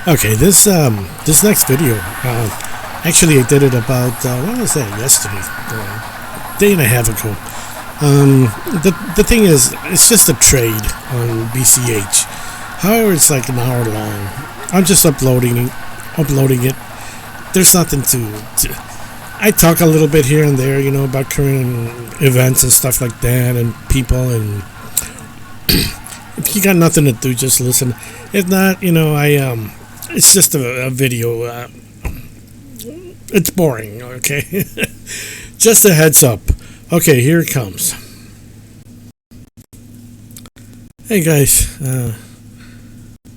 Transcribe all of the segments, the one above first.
Okay, this next video, actually I did it about what was that, yesterday, day and a half ago. The thing is, it's just a trade on BCH. However, it's like an hour long. I'm just uploading it. There's nothing to I talk a little bit here and there, about current events and stuff like that, and people, and if you got nothing to do, just listen. If not, it's just a video. It's boring, okay? Just a heads up. Okay, here it comes. Hey guys,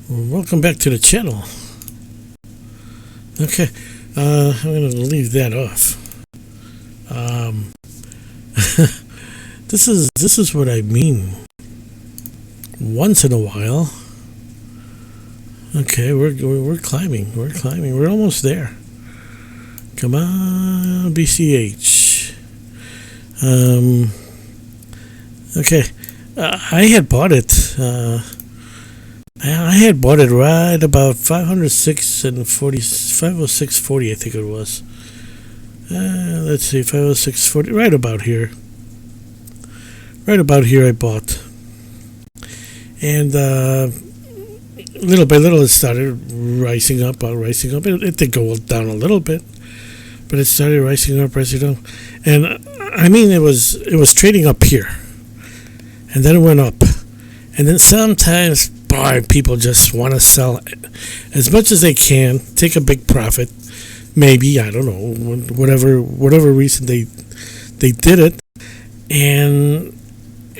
welcome back to the channel. Okay, I'm going to leave that off. This is what I mean. Once in a while. Okay, we're climbing. We're almost there. Come on, BCH. Okay, I had bought it. I had bought it right about 506.40, I think it was. Let's see, 506.40, right about here. Right about here I bought. And little by little it started rising up. It did go down a little bit, but it started rising up. And I mean, it was trading up here. And then it went up. And then sometimes, boy, people just want to sell as much as they can, take a big profit. Maybe, I don't know, whatever reason they did it. And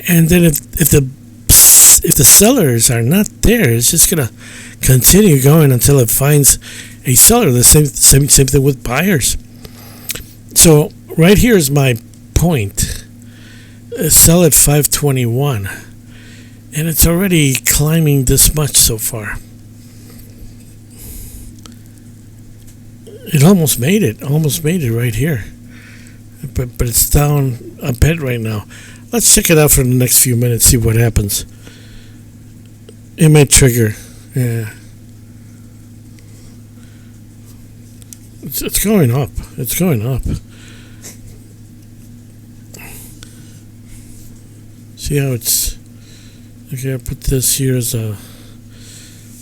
then if the sellers are not there, it's just gonna continue going until it finds a seller. The same thing with buyers. So right here is my point. Sell at 521, and it's already climbing this much so far. It almost made it right here, but it's down a bit right now. Let's check it out for the next few minutes, see what happens. It may trigger. Yeah. It's going up. It's going up. See how it's... Okay, I'll put this here as a...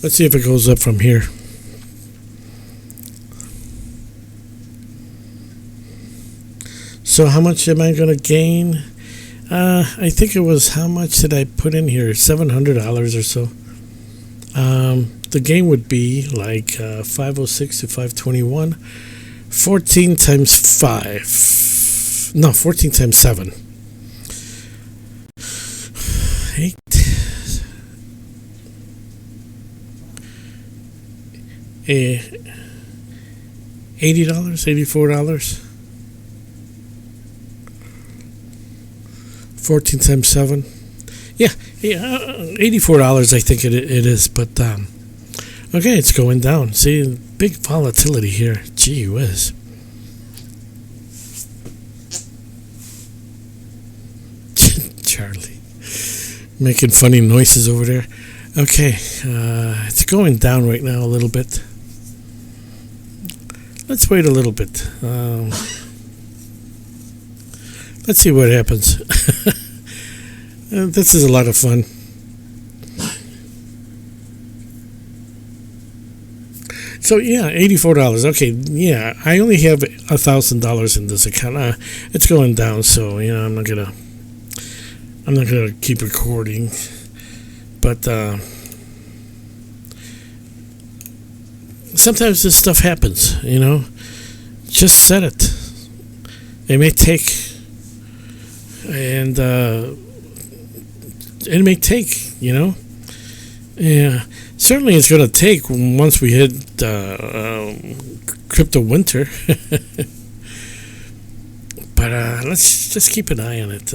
Let's see if it goes up from here. So how much am I going to gain? I think it was, how much did I put in here? $700 or so. The gain would be like 506 to 521. 14 times 5. No, 14 times 7. 8. $80, $84. 14 times 7. Yeah, $84 I think it is, but okay, it's going down. See, big volatility here. Gee whiz. Charlie making funny noises over there. Okay, it's going down right now a little bit. Let's wait a little bit. Let's see what happens. This is a lot of fun. So yeah, $84. Okay, yeah, I only have $1,000 in this account. It's going down, so I'm not gonna keep recording. But sometimes this stuff happens. Just set it. It may take, and it may take. Yeah. Certainly it's going to take once we hit crypto winter. But let's just keep an eye on it.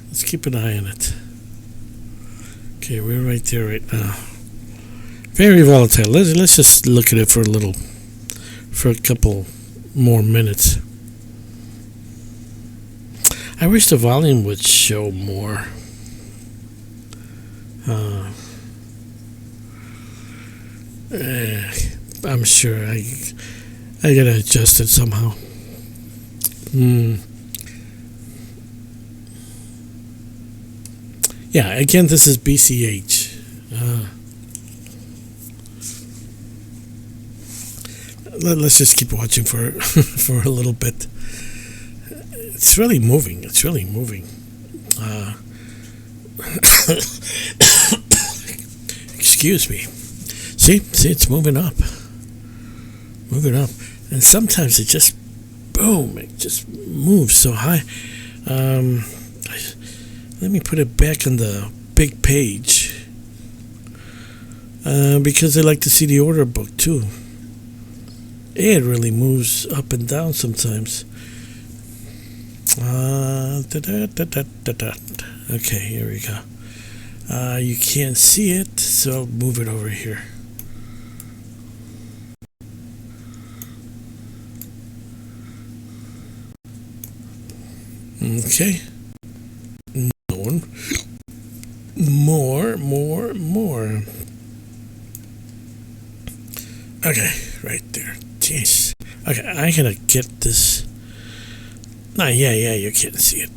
Let's keep an eye on it. Okay, we're right there right now. Very volatile. Let's just look at it for a couple more minutes. I wish the volume would show more. I'm sure I gotta adjust it somehow. Yeah, again, this is BCH. Let's just keep watching for for a little bit. It's really moving. It's really moving. Excuse me. See, it's moving up, and sometimes it just boom, it just moves so high. Let me put it back on the big page because I like to see the order book too. It really moves up and down sometimes. Okay, here we go. You can't see it, so I'll move it over here. Okay. More. Okay, right there. Jeez. Okay, I gotta get this. Nah, yeah, you can't see it.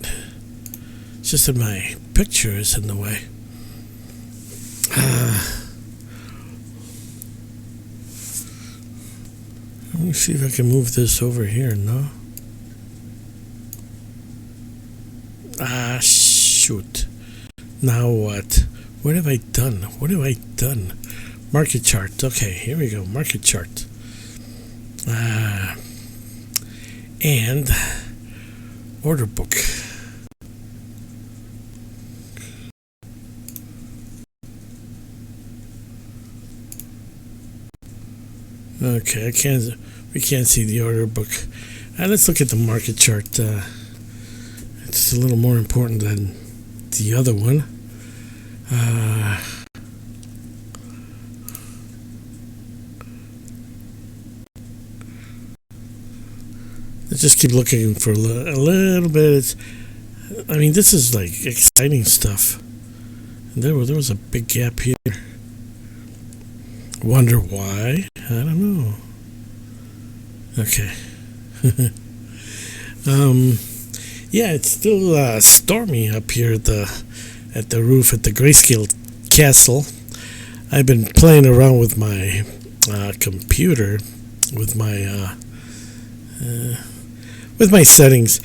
It's just that my picture is in the way. Let me see if I can move this over here. No. Shoot. Now what? What have I done? Market chart. Okay, here we go. Market chart. And order book. Okay, we can't see the order book. Let's look at the market chart. It's a little more important than the other one. Let's just keep looking for a little bit. I mean, this is like exciting stuff. And there was a big gap here. Wonder why? I don't know. Okay. Yeah, it's still stormy up here at the roof at the Grayscale Castle. I've been playing around with my computer, with my settings.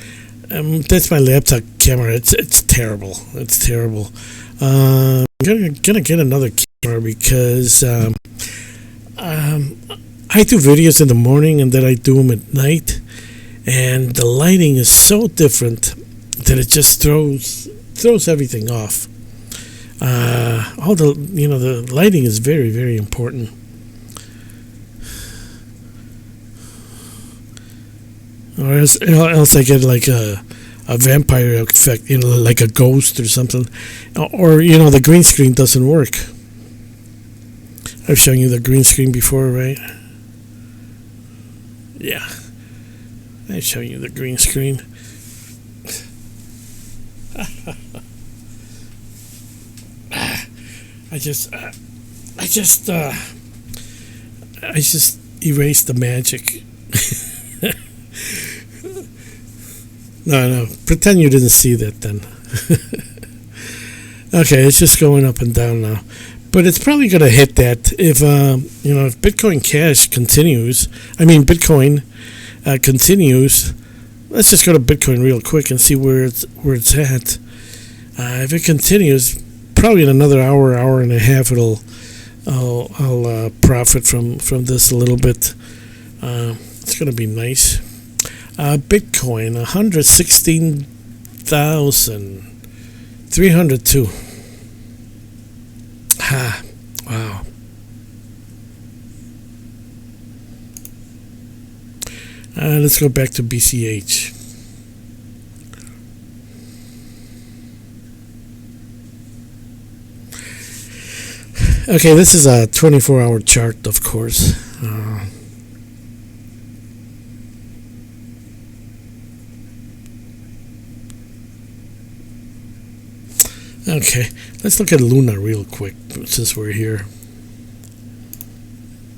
That's my laptop camera. It's terrible. I'm gonna get another camera because I do videos in the morning and then I do them at night. And the lighting is so different that it just throws everything off. All the lighting is very, very important. Or else I get like a vampire effect, like a ghost or something. Or the green screen doesn't work. I've shown you the green screen before, right? Yeah. I've shown you the green screen. I just erased the magic. No. Pretend you didn't see that then. Okay, it's just going up and down now. But it's probably going to hit that if Bitcoin Cash continues. I mean, Bitcoin continues. Let's just go to Bitcoin real quick and see where it's at. If it continues, probably in another hour and a half, I'll profit from this a little bit. It's going to be nice. Bitcoin 116,302. Ha! Wow. Let's go back to BCH. Okay, this is a 24-hour chart, of course. Okay, let's look at Luna real quick since we're here.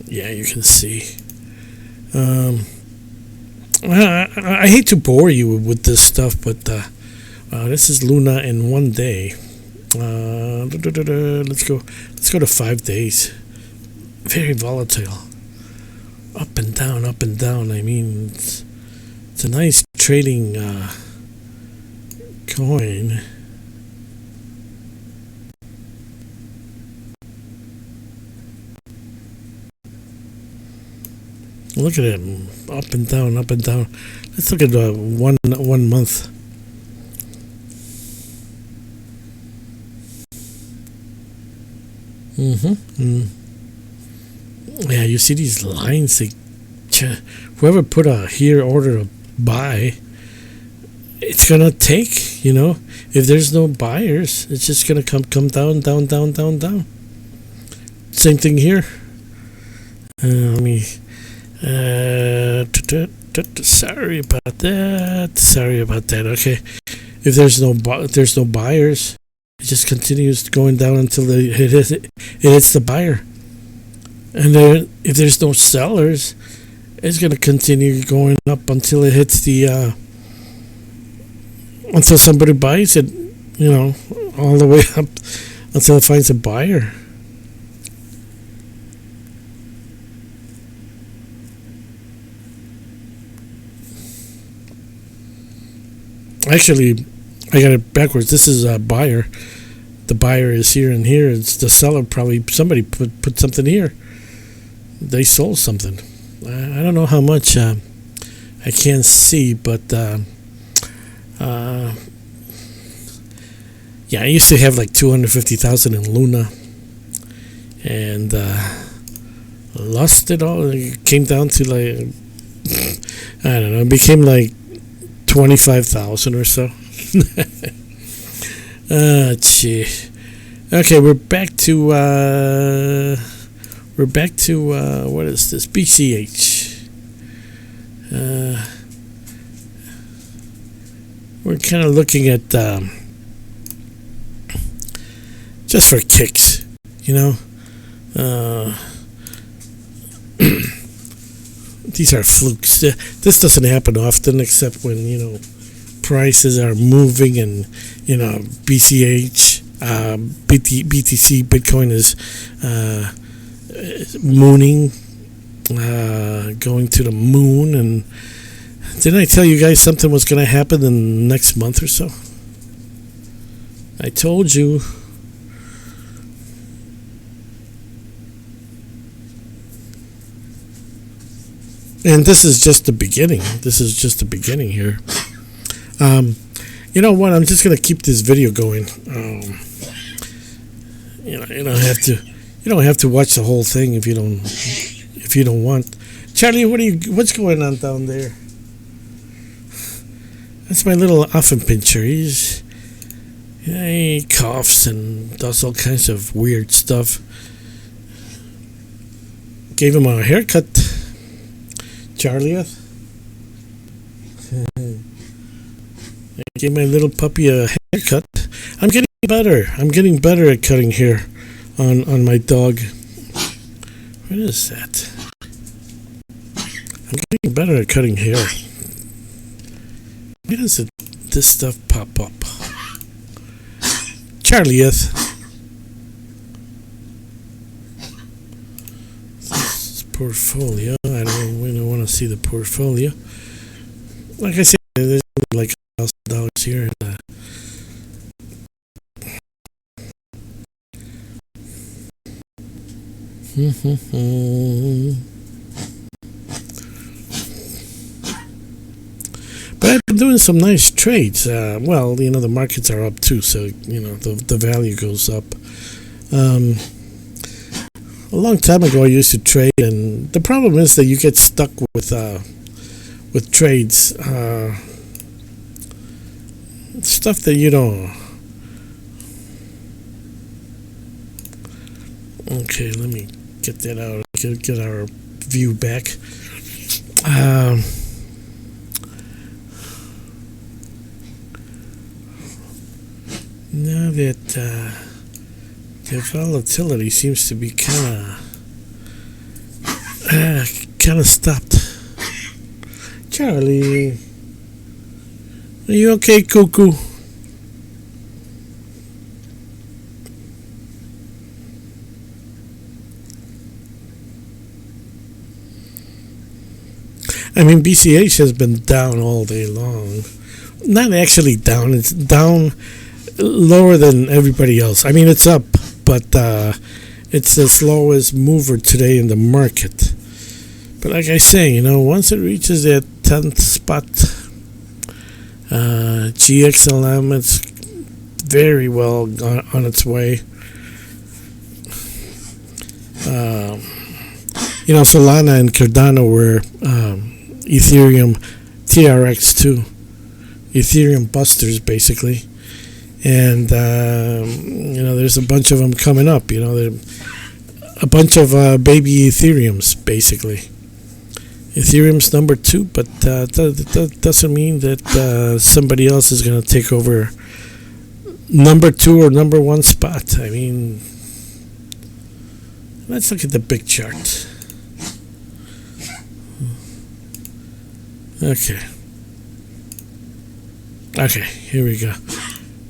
Yeah, you can see. I hate to bore you with this stuff, but this is Luna in one day. Let's go. Let's go to 5 days. Very volatile. Up and down, up and down. I mean, it's a nice trading coin. Look at it, up and down, up and down. Let's look at 1 month. Yeah, you see these lines. Whoever put a here order a buy, it's gonna take. If there's no buyers, it's just gonna come down, down, down, down, down. Same thing here. Let me. Sorry about that. Sorry about that. Okay, if there's no buyers, it just continues going down until it hits the buyer. And then if there's no sellers, it's going to continue going up until it hits the until somebody buys it. All the way up until it finds a buyer. Actually, I got it backwards. This is a buyer. The buyer is here and here. It's the seller. Probably somebody put something here. They sold something. I don't know how much. I can't see, but yeah, I used to have like 250,000 in Luna, and lost it all. It came down to like I don't know. It became like 25,000 or so. Gee. Okay, we're back to what is this? BCH. We're kind of looking at just for kicks, these are flukes. This doesn't happen often, except when prices are moving, and BCH, BTC, Bitcoin is mooning, going to the moon. And didn't I tell you guys something was going to happen in the next month or so? I told you. And this is just the beginning. This is just the beginning here. You know what? I'm just gonna keep this video going. You don't have to watch the whole thing if you don't want. Charlie, what's going on down there? That's my little Affenpinscher. He coughs and does all kinds of weird stuff. Gave him a haircut. Charlie, I gave my little puppy a haircut. I'm getting better. I'm getting better at cutting hair on my dog. What is that? I'm getting better at cutting hair. Why does this stuff pop up? Charlie, portfolio. I don't really want to see the portfolio. Like I said, there's like $1,000 here. But I've been doing some nice trades. Well, the markets are up too, so the value goes up. A long time ago, I used to trade, and the problem is that you get stuck with trades, stuff that you don't. Okay, let me get that out. Get our view back. Now that the volatility seems to be kind of kind of stopped. Charlie, are you okay, cuckoo? I mean, BCH has been down all day long. Not actually down, it's down lower than everybody else. I mean, it's up, but it's the slowest mover today in the market. But like I say, once it reaches that 10th spot, GXLM, it's very well on its way. Solana and Cardano were Ethereum TRX2, Ethereum busters, basically. And, there's a bunch of them coming up. A bunch of baby Ethereums, basically. Ethereum's number 2, but that doesn't mean that somebody else is going to take over number 2 or number 1 spot. I mean, let's look at the big chart. Okay, here we go.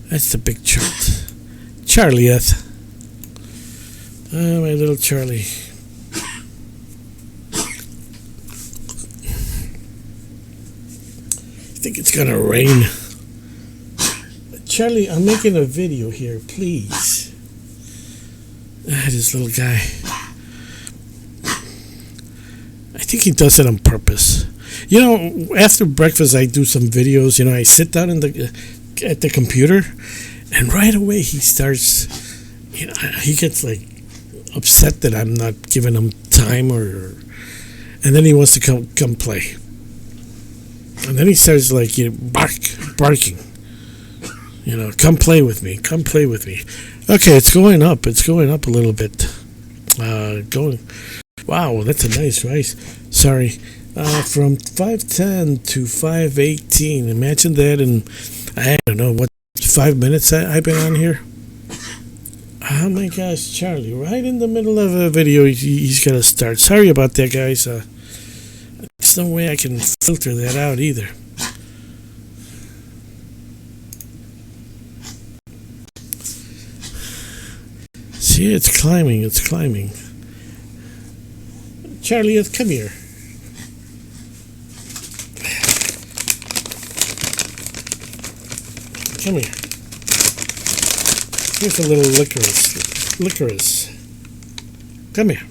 That's the big chart. Charlieth. My little Charlie. I think it's gonna rain. Charlie, I'm making a video here, please. This little guy. I think he does it on purpose. After breakfast, I do some videos. I sit down at the computer, and right away he starts. He gets like upset that I'm not giving him time, and then he wants to come play, and then he starts like barking. Come play with me. Come play with me. Okay, it's going up. It's going up a little bit. Wow, that's a nice rise. Sorry. From 510 to 518. Imagine that in, I don't know, 5 minutes I've been on here? Oh my gosh, Charlie, right in the middle of a video, he's got to start. Sorry about that, guys. There's no way I can filter that out either. See, it's climbing. Charlie, come here. Come here. Here's a little licorice. Come here.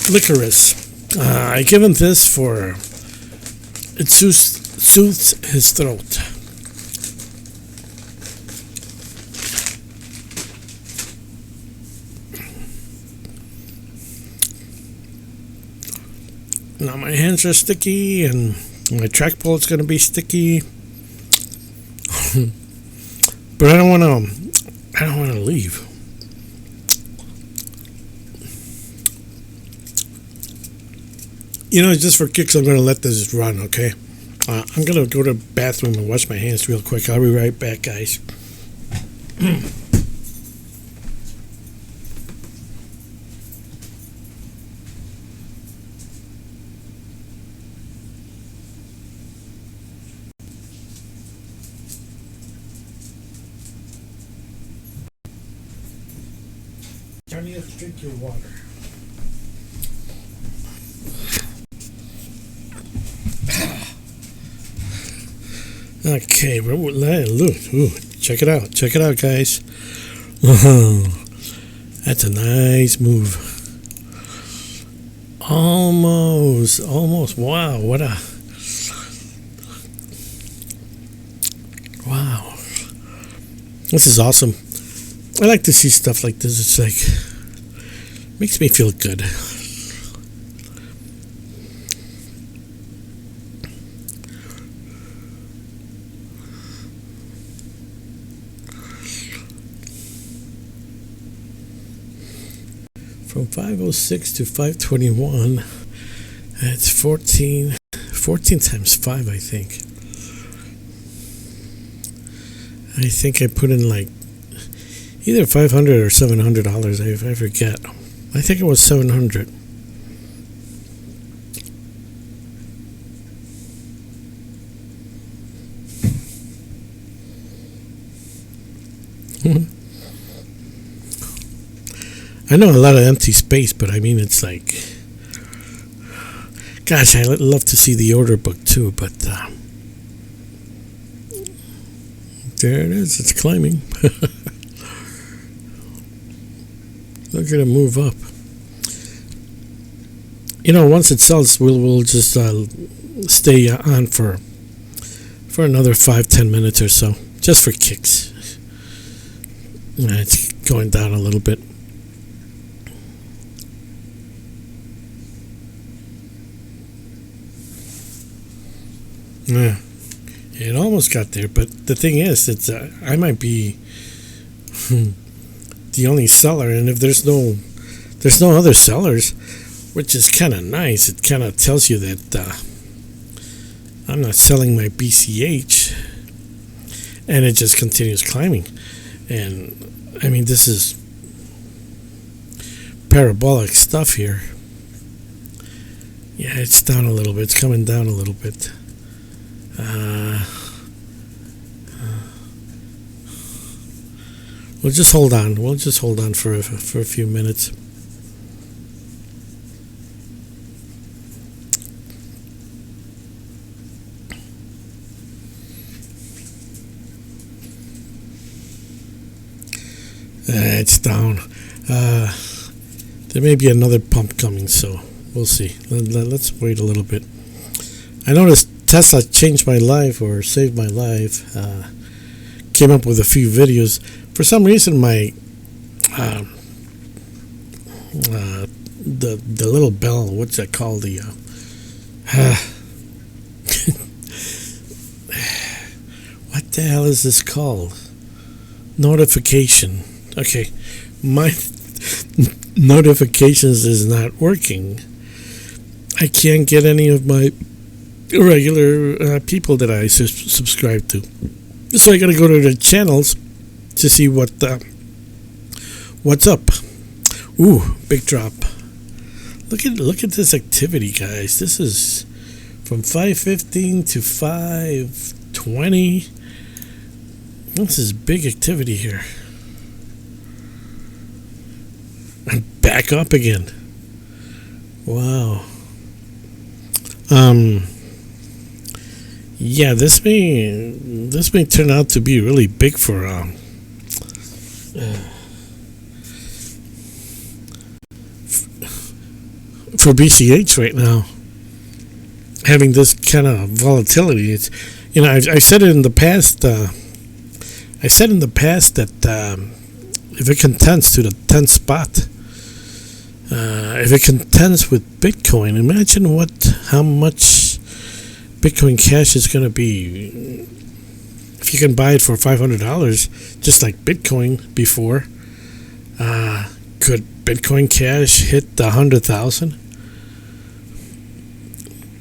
Licorice. I give him this for it soothes his throat. Now my hands are sticky, and my trackball is going to be sticky. But I don't want to leave. Just for kicks, I'm going to let this run. Okay. I'm going to go to the bathroom and wash my hands real quick. I'll be right back, guys. Johnny, let's drink your water. Okay, look, check it out, guys. That's a nice move. Almost. Wow, wow. This is awesome. I like to see stuff like this. It's like, makes me feel good. From 506 to 521, that's 14 times 5, I think. I think I put in like either $500 or $700. I forget. I think it was 700. I know a lot of empty space, but I mean, it's like, gosh, I'd love to see the order book too, but there it is. It's climbing. Look at it move up. Once it sells, we'll just stay on for another 5-10 minutes or so, just for kicks. It's going down a little bit. Yeah, it almost got there, but the thing is, it's I might be the only seller, and if there's no other sellers, which is kind of nice. It kind of tells you that I'm not selling my BCH, and it just continues climbing. And I mean, this is parabolic stuff here. Yeah, it's down a little bit. It's coming down a little bit. We'll just hold on. We'll just hold on for a few minutes. It's down. There may be another pump coming, so we'll see. Let's wait a little bit. I noticed Tesla changed my life or saved my life. Came up with a few videos. For some reason, my the little bell, what's that called? The what the hell is this called? Notification. Okay, my notifications is not working. I can't get any of my regular people that I subscribe to. So I gotta go to the channels to see what's up. Ooh, big drop. Look at this activity, guys. This is from 5:15 to 5:20. This is big activity here. And back up again. Wow. Yeah, this may turn out to be really big for BCH right now. Having this kind of volatility, it's I said it in the past. I said in the past that if it contends to the 10th spot, if it contends with Bitcoin, imagine how much Bitcoin Cash is going to be. If you can buy it for $500, just like Bitcoin before, could Bitcoin Cash hit the 100,000?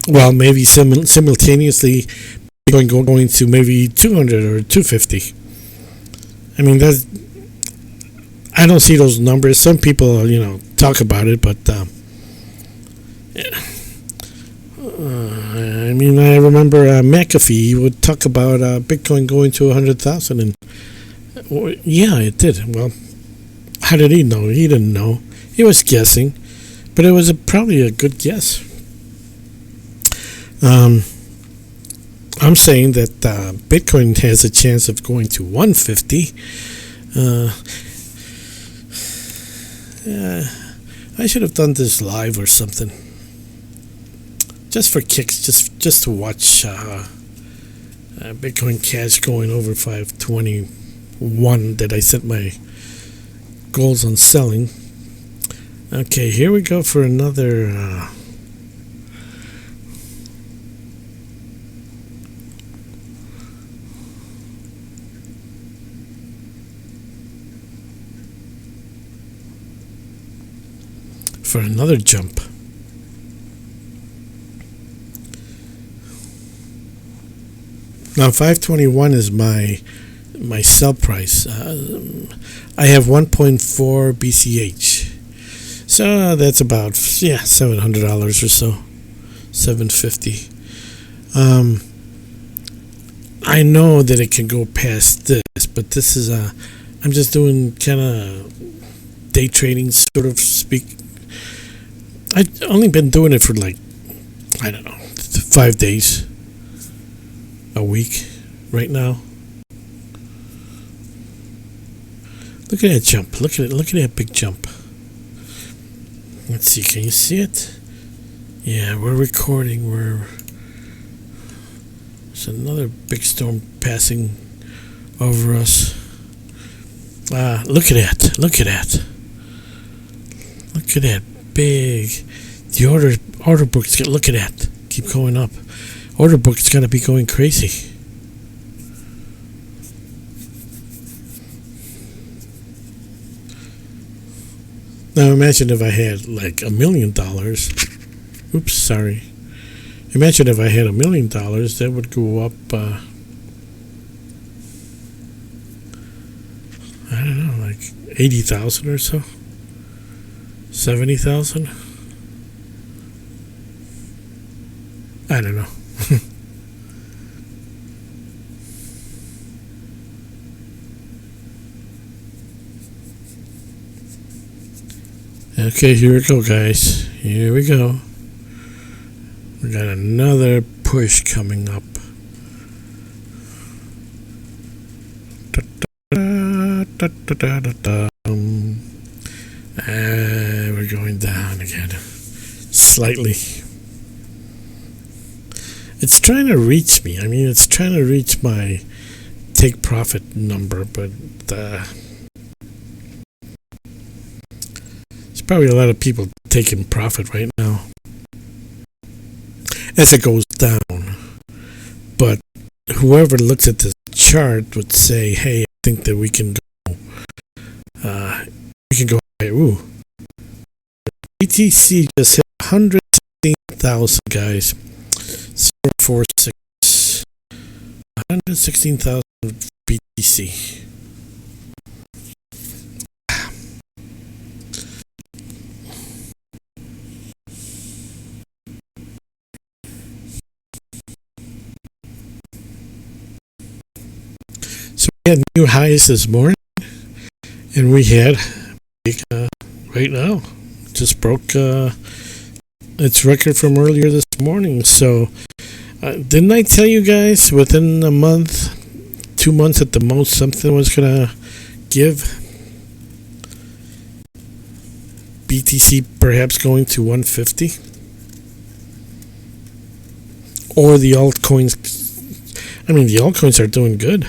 Well, maybe simultaneously Bitcoin going to maybe 200 or 250. I mean, I don't see those numbers. Some people, talk about it, but I mean, I remember McAfee would talk about Bitcoin going to 100,000, and yeah, it did. Well, how did he know? He didn't know. He was guessing, but it was probably a good guess. I'm saying that Bitcoin has a chance of going to 150. I should have done this live or something, just for kicks, just to watch Bitcoin Cash going over 521 that I set my goals on selling. Okay, here we go for another. For another jump. Now 521 is my my sell price. I have 1.4 BCH. So that's about $700 or so, $750. I know that it can go past this, but this is I'm just doing kind of day trading, sort of speak. I've only been doing it for like, I don't know, 5 days a week right now. Look at that jump. Look at it. Look at that big jump. Let's see. Can you see it? Yeah, we're recording. There's another big storm passing over us. Look at that. Look at that. Look at that big. The order book's got. Look at that. Keep going up. Order book's got to be going crazy. Now imagine if I had like $1 million. Oops, sorry. Imagine if I had $1 million, that would go up. I don't know, like 80,000 or so, 70,000. I don't know. Okay, here we go, guys. Here we go. We got another push coming up. We're going down again. Slightly. It's trying to reach me. I mean, it's trying to reach my take profit number, but there's probably a lot of people taking profit right now as it goes down. But whoever looks at this chart would say, hey, I think that we can go higher. Ooh. BTC just hit 116,000, guys. 046. 116,000 BTC. So we had new highs this morning, and we had right now just broke its record from earlier this morning. So didn't I tell you guys within a month, 2 months at the most, something was gonna give? BTC perhaps going to 150, or the altcoins. I mean, the altcoins are doing good.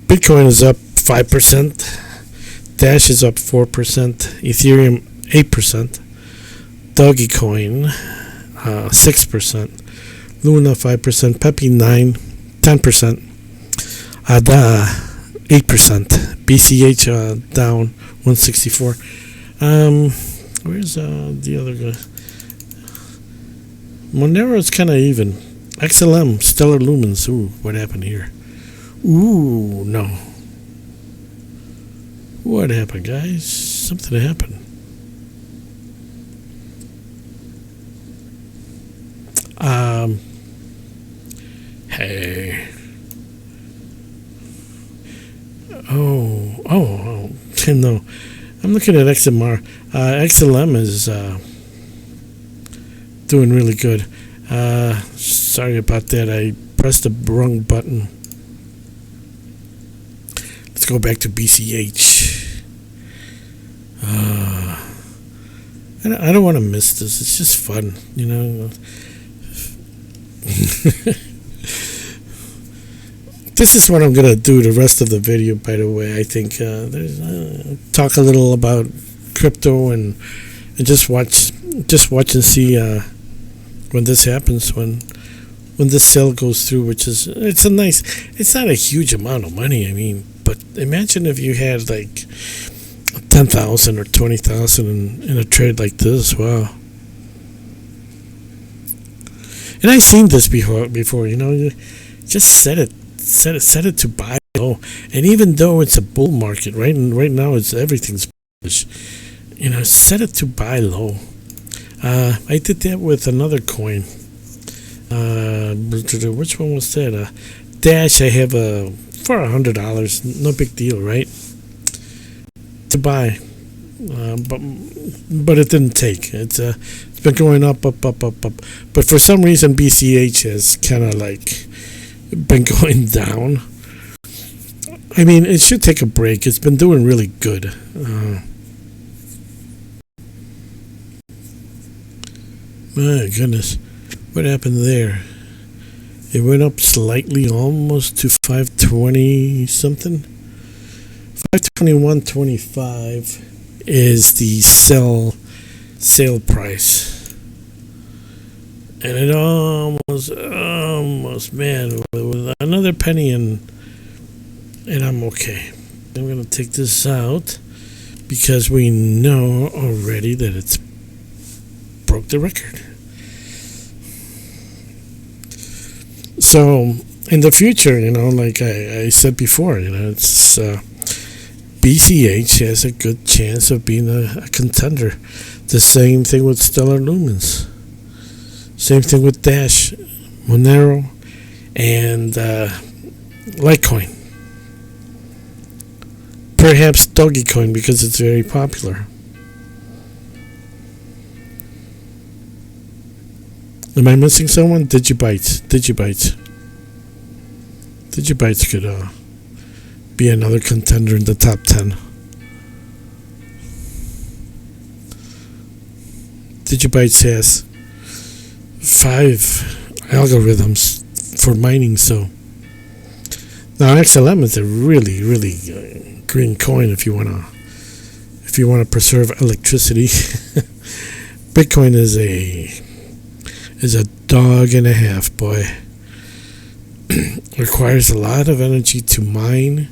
Bitcoin is up 5%. Dash is up 4%. Ethereum 8%. Dogecoin 6%. Luna 5%. Pepe 10%. ADA 8%. BCH down 164. Where's the other guy? Monero is kind of even. XLM, Stellar Lumens. Ooh, what happened here? Ooh, no. What happened, guys? Something happened. Hey. Oh, no. I'm looking at XMR. XLM is doing really good. Sorry about that. I pressed the wrong button. Let's go back to BCH. I don't want to miss this. It's just fun, you know. This is what I'm gonna do the rest of the video. By the way, I think talk a little about crypto and just watch and see when this happens, when this sale goes through, which is it's not a huge amount of money. I mean, but imagine if you had like 10,000 or 20,000 in a trade like this. Wow. And I've seen this before. You just set it to buy low. And even though it's a bull market, right? And right now it's everything's bullish. Set it to buy low. I did that with another coin. Which one was that? Dash. I have for $100. No big deal, right? To buy, but it didn't take. It's been going up. But for some reason, BCH has kind of like been going down. I mean, it should take a break. It's been doing really good. My goodness, what happened there? It went up slightly, almost to 520 something. 521.25 is the sale price, and it almost, man, with another penny and I'm okay. I'm gonna take this out because we know already that it's broke the record. So in the future, like I said before, it's BCH has a good chance of being a contender. The same thing with Stellar Lumens. Same thing with Dash, Monero, and Litecoin. Perhaps Dogecoin because it's very popular. Am I missing someone? Digibytes could be another contender in the top 10. Digibytes has 5 algorithms for mining, so now XLM is a really, really green coin if you wanna preserve electricity. Bitcoin is a dog and a half, boy. Requires a lot of energy to mine,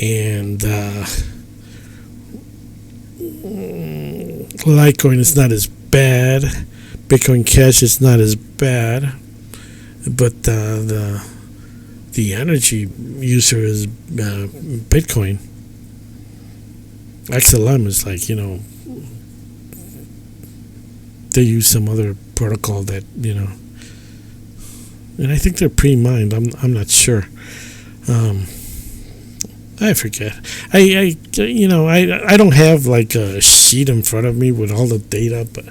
and Litecoin is not as bad. Bitcoin Cash is not as bad, but the energy user is Bitcoin. XLM is like, they use some other protocol that, and I think they're pre-mined. I'm not sure. I forget. I don't have like a sheet in front of me with all the data, but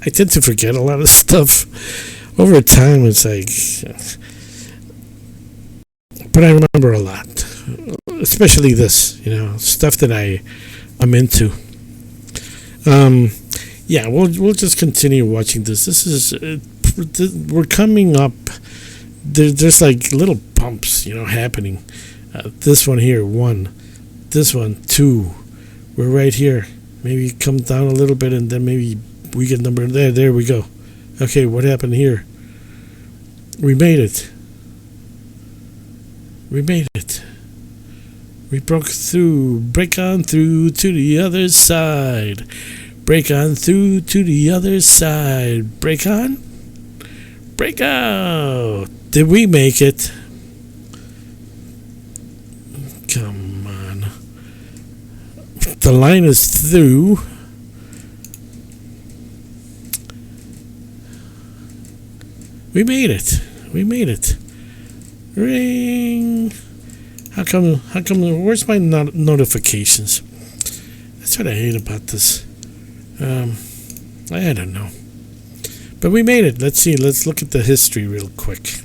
I tend to forget a lot of stuff over time. It's like, but I remember a lot, especially this, stuff that I'm into. Yeah, we'll just continue watching this. This is we're coming up. There's like little bumps, happening. This one here, 1. This one, 2. We're right here. Maybe come down a little bit, and then maybe we get number there. There we go. Okay, what happened here? We made it. We broke through. Break on through to the other side. Break on through to the other side. Break on. Break out. Did we make it? Come on. The line is through. We made it. Ring. How come, where's my notifications? That's what I hate about this. I don't know. But we made it. Let's see. Let's look at the history real quick.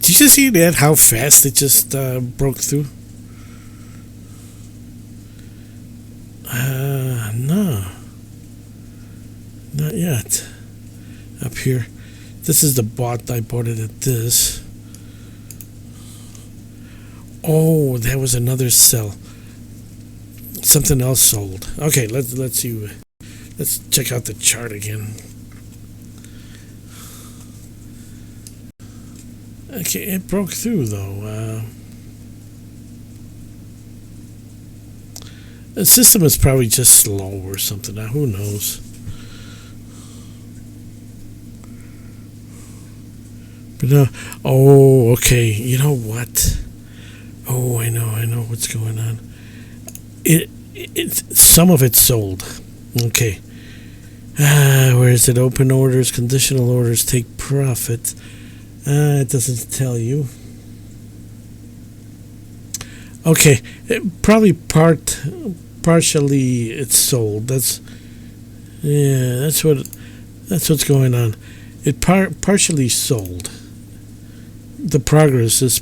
Did you see that? How fast it just broke through? No. Not yet. Up here. This is the bot. I bought it at this. Oh, that was another sell. Something else sold. Okay, let's see. Let's check out the chart again. Okay, it broke through though. The system is probably just slow or something. Now, who knows? But no. Oh, okay. You know what? Oh, I know what's going on. It's some of it's sold. Okay. Where is it? Open orders, conditional orders, take profit. It doesn't tell you. Okay, probably partially it's sold. That's what's going on. It partially sold. The progress is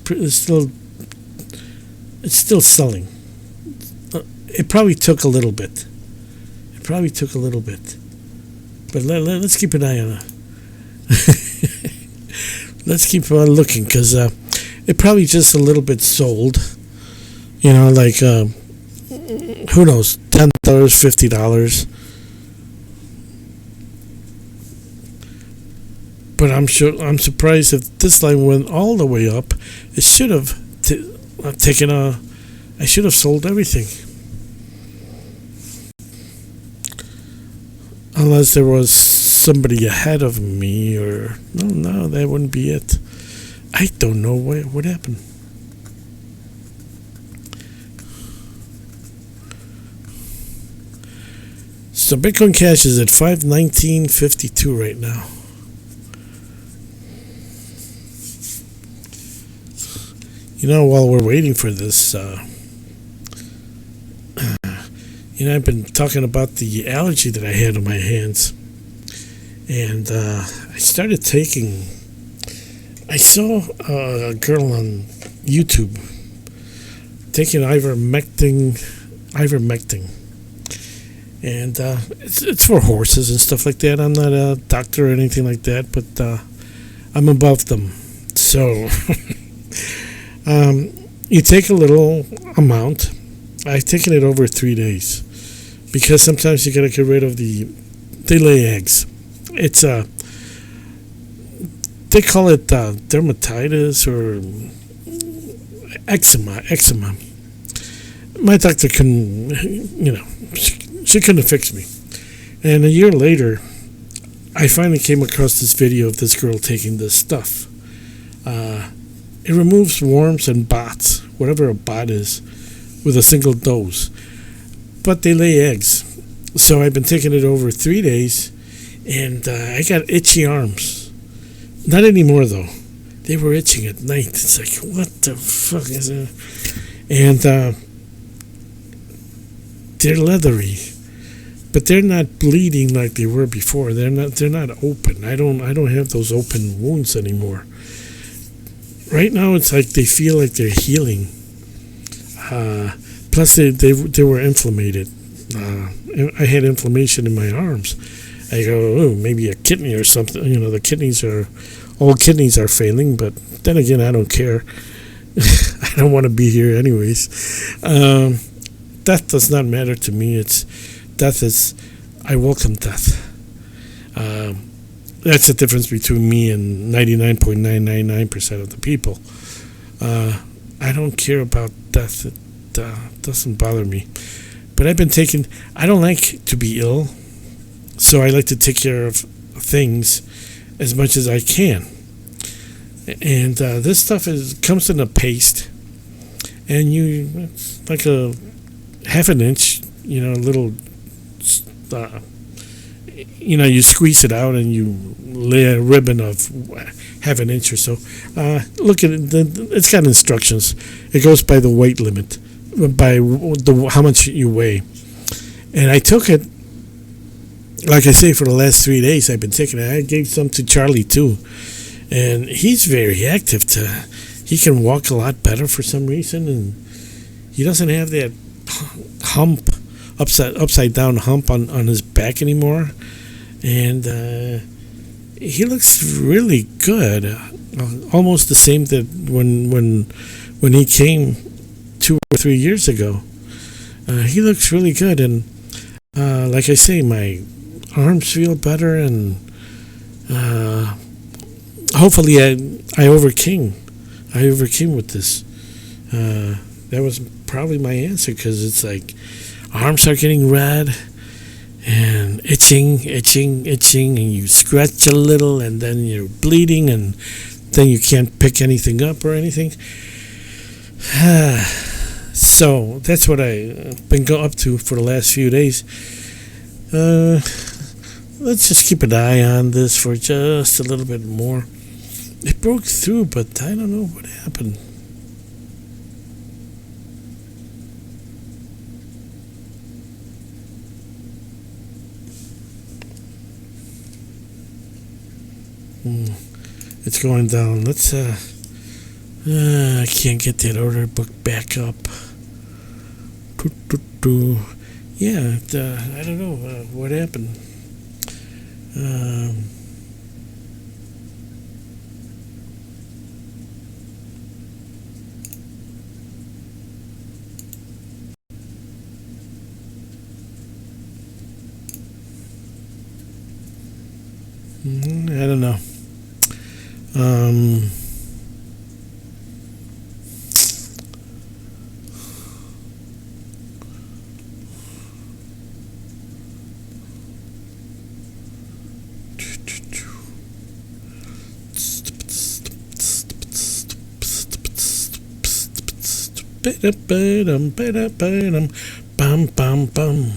still selling. It probably took a little bit. But let's keep an eye on it. Let's keep on looking, because it probably just a little bit sold. Like who knows, $10, $50. But I'm surprised if this line went all the way up. It should have taken I should have sold everything. Unless there was somebody ahead of me, or no, that wouldn't be it. I don't know what happened. So Bitcoin Cash is at 519.52 right now. While we're waiting for this, I've been talking about the allergy that I had on my hands. And I started taking... I saw a girl on YouTube taking ivermectin. And it's for horses and stuff like that. I'm not a doctor or anything like that, but I'm above them. So you take a little amount. I've taken it over 3 days, because sometimes you got to get rid of they lay eggs. It's they call it dermatitis or eczema. My doctor couldn't, she couldn't fix me. And a year later, I finally came across this video of this girl taking this stuff. It removes worms and bots, whatever a bot is, with a single dose. But they lay eggs. So I've been taking it over 3 days, and I got itchy arms. Not anymore, though. They were itching at night. It's like, what the fuck is it? And they're leathery, but they're not bleeding like they were before. They're not open. I don't have those open wounds anymore. Right now, it's like they feel like they're healing. Plus, they were inflamed. I had inflammation in my arms. I go, oh, maybe a kidney or something. The all kidneys are failing. But then again, I don't care. I don't want to be here anyways. Death does not matter to me. I welcome death. That's the difference between me and 99.999% of the people. I don't care about death. It doesn't bother me. But I don't like to be ill, so I like to take care of things as much as I can. And this stuff comes in a paste, and it's like a half an inch, little... you squeeze it out and you lay a ribbon of half an inch or so. Look at it. It's got instructions. It goes by the weight limit, by how much you weigh. And I took it, like I say, for the last 3 days I've been taking it. I gave some to Charlie too. And he's very active. He can walk a lot better for some reason. And he doesn't have that hump, upside down hump on his back anymore. And he looks really good, almost the same that when he came 2 or 3 years ago. He looks really good, and like I say, my arms feel better, and hopefully I overcame with this. That was probably my answer, because it's like arms are getting red and itching, and you scratch a little and then you're bleeding, and then you can't pick anything up or anything. So that's what I've been up to for the last few days. Let's just keep an eye on this for just a little bit more. It broke through, but I don't know what happened. It's going down. Let's I can't get that order book back up. Yeah, I don't know what happened. I don't know. Bam bam bam.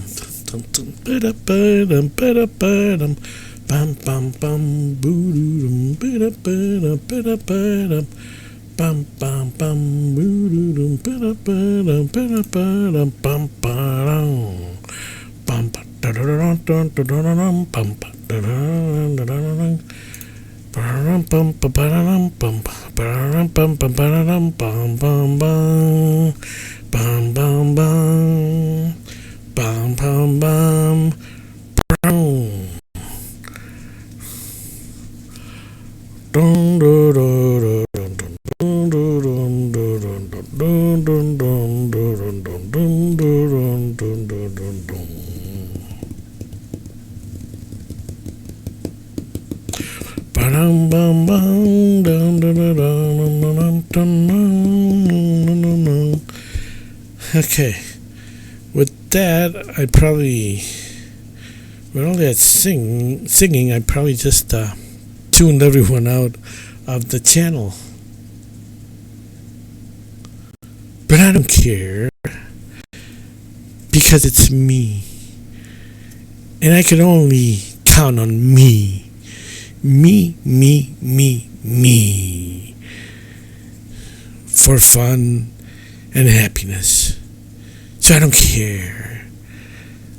Bam bam bam boo bam bam bam boo bam Okay, with that, I probably, with all that singing, I probably just tuned everyone out of the channel. But I don't care, because it's me. And I can only count on me. Me. For fun and happiness. So I don't care.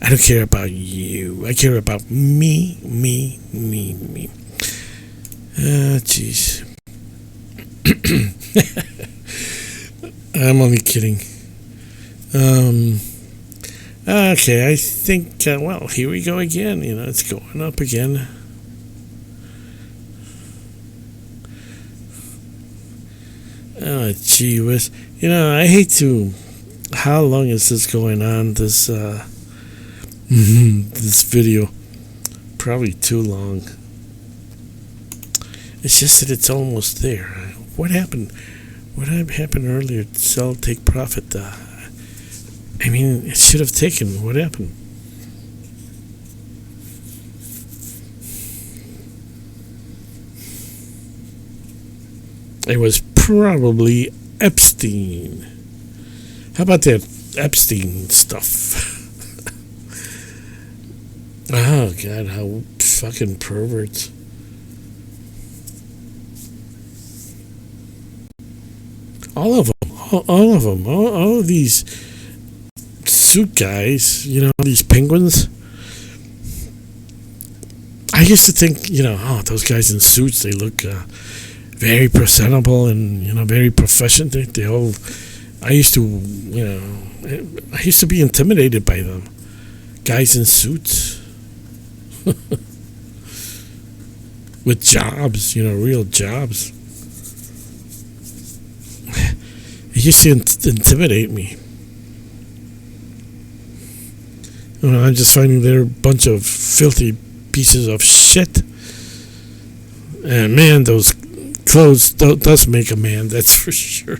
I don't care about you. I care about me. Jeez. I'm only kidding. Okay, I think, well, here we go again. It's going up again. Oh, gee whiz. I hate to... How long is this going on, this this video? Probably too long. It's just that it's almost there. What happened? What happened earlier? Sell, take profit. I mean, it should have taken. What happened? It was probably Epstein. How about that Epstein stuff? Oh, God, how fucking perverts. All of them. All of these suit guys, these penguins. I used to think, those guys in suits, they look very presentable and, very professional. They all... I used to be intimidated by them. Guys in suits. With jobs, real jobs. It used to intimidate me. I'm just finding they're a bunch of filthy pieces of shit. And man, those clothes does make a man, that's for sure.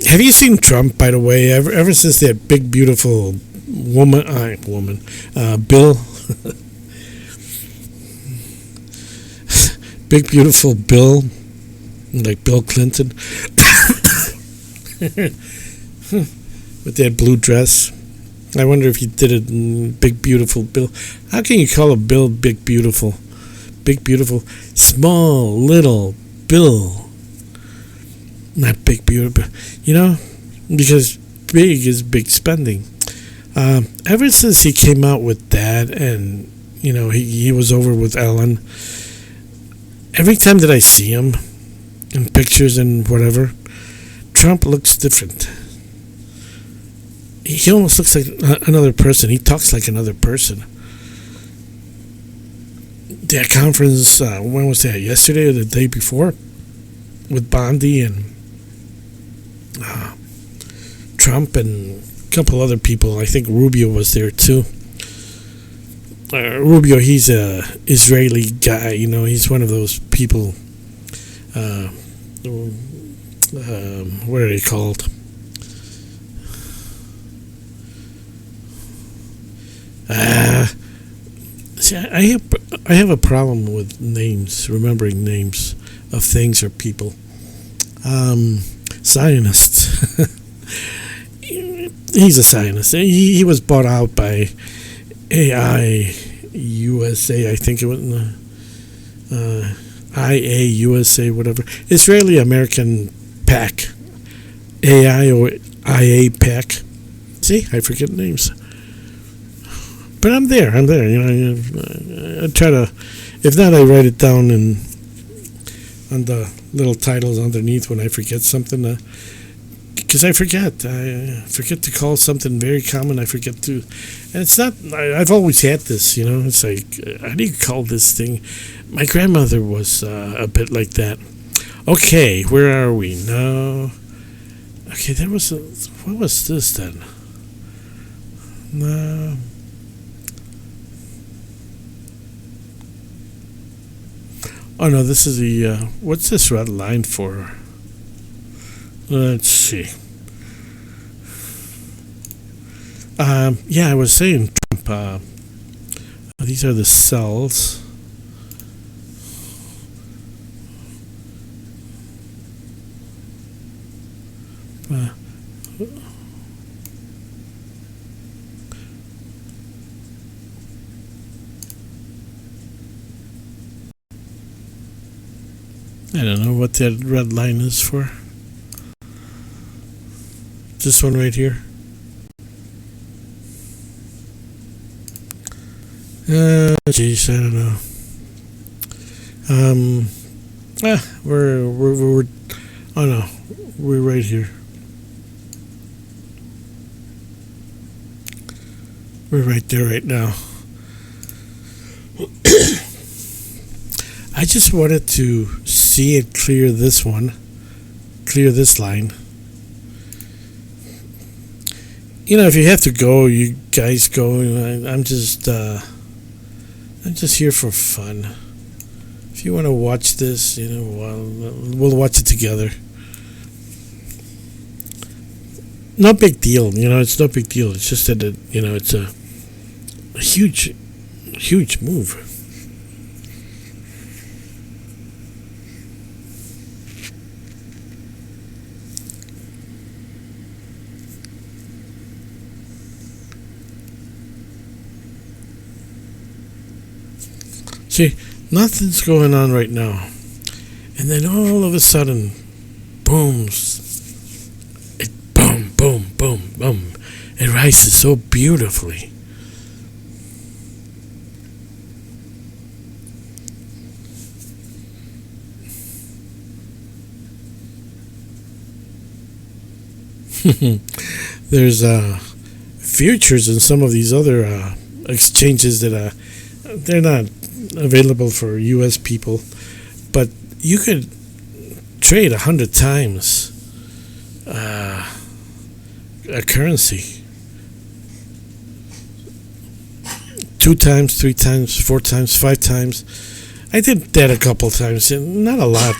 Have you seen Trump, by the way? Ever since that big, beautiful woman, Bill, Big Beautiful Bill, like Bill Clinton, with that blue dress. I wonder if he did it in Big Beautiful Bill. How can you call a Bill Big Beautiful? Big Beautiful, small little Bill, not Big Beautiful. Because big is big spending. Ever since he came out with that, and he was over with Ellen. Every time that I see him in pictures and whatever, Trump looks different. He almost looks like another person. He talks like another person. That conference, when was that? Yesterday or the day before? With Bondi and Trump and a couple other people. I think Rubio was there too. Rubio, he's a Israeli guy. He's one of those people. What are they called? See, I have a problem with names, remembering names of things or people. Zionists. He's a Zionist. He was bought out by AI USA, I think it was IA USA, whatever. Israeli American PAC. AI or IA PAC. See, I forget names. But I'm there. I try to, if not, I write it down on the little titles underneath when I forget something. Because I forget to call something very common. I forget to, and it's not. I've always had this. It's like, how do you call this thing? My grandmother was a bit like that. Okay, where are we now? Okay, what was this then? No. Oh no, this is the. What's this red line for? Let's see. Yeah, I was saying Trump. These are the cells. I don't know what that red line is for. This one right here. Jeez, I don't know. We're oh no, we're right here. We're right there right now. I just wanted to see it clear this line. If you have to go, you guys go. I'm just here for fun. If you want to watch this, we'll watch it together. No big deal, it's no big deal. It's just that, it's a huge move. See, nothing's going on right now. And then all of a sudden, booms. Boom, boom, boom, boom. It rises so beautifully. There's futures in some of these other exchanges that they're not available for U.S. people, but you could trade 100 times a currency. 2 times, 3 times, 4 times, 5 times. I did that a couple times, not a lot.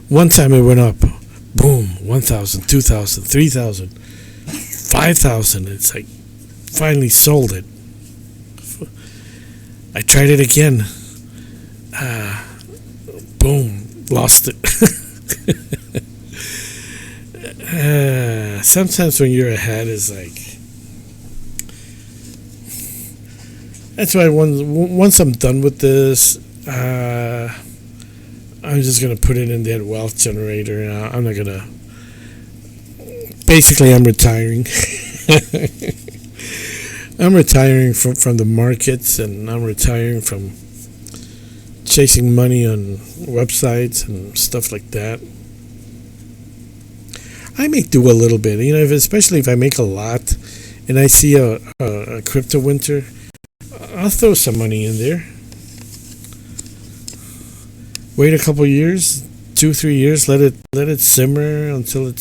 One time it went up, boom, 1,000, 2,000, 3,000, 5,000. It's like finally sold it. I tried it again. Boom, lost it. Sometimes when you're ahead is like. That's why once I'm done with this, I'm just gonna put it in that wealth generator. I'm not gonna. Basically, I'm retiring. I'm retiring from the markets, and I'm retiring from chasing money on websites and stuff like that. I may do a little bit, especially if I make a lot, and I see a crypto winter. I'll throw some money in there. Wait a couple years, 2-3 years. Let it simmer until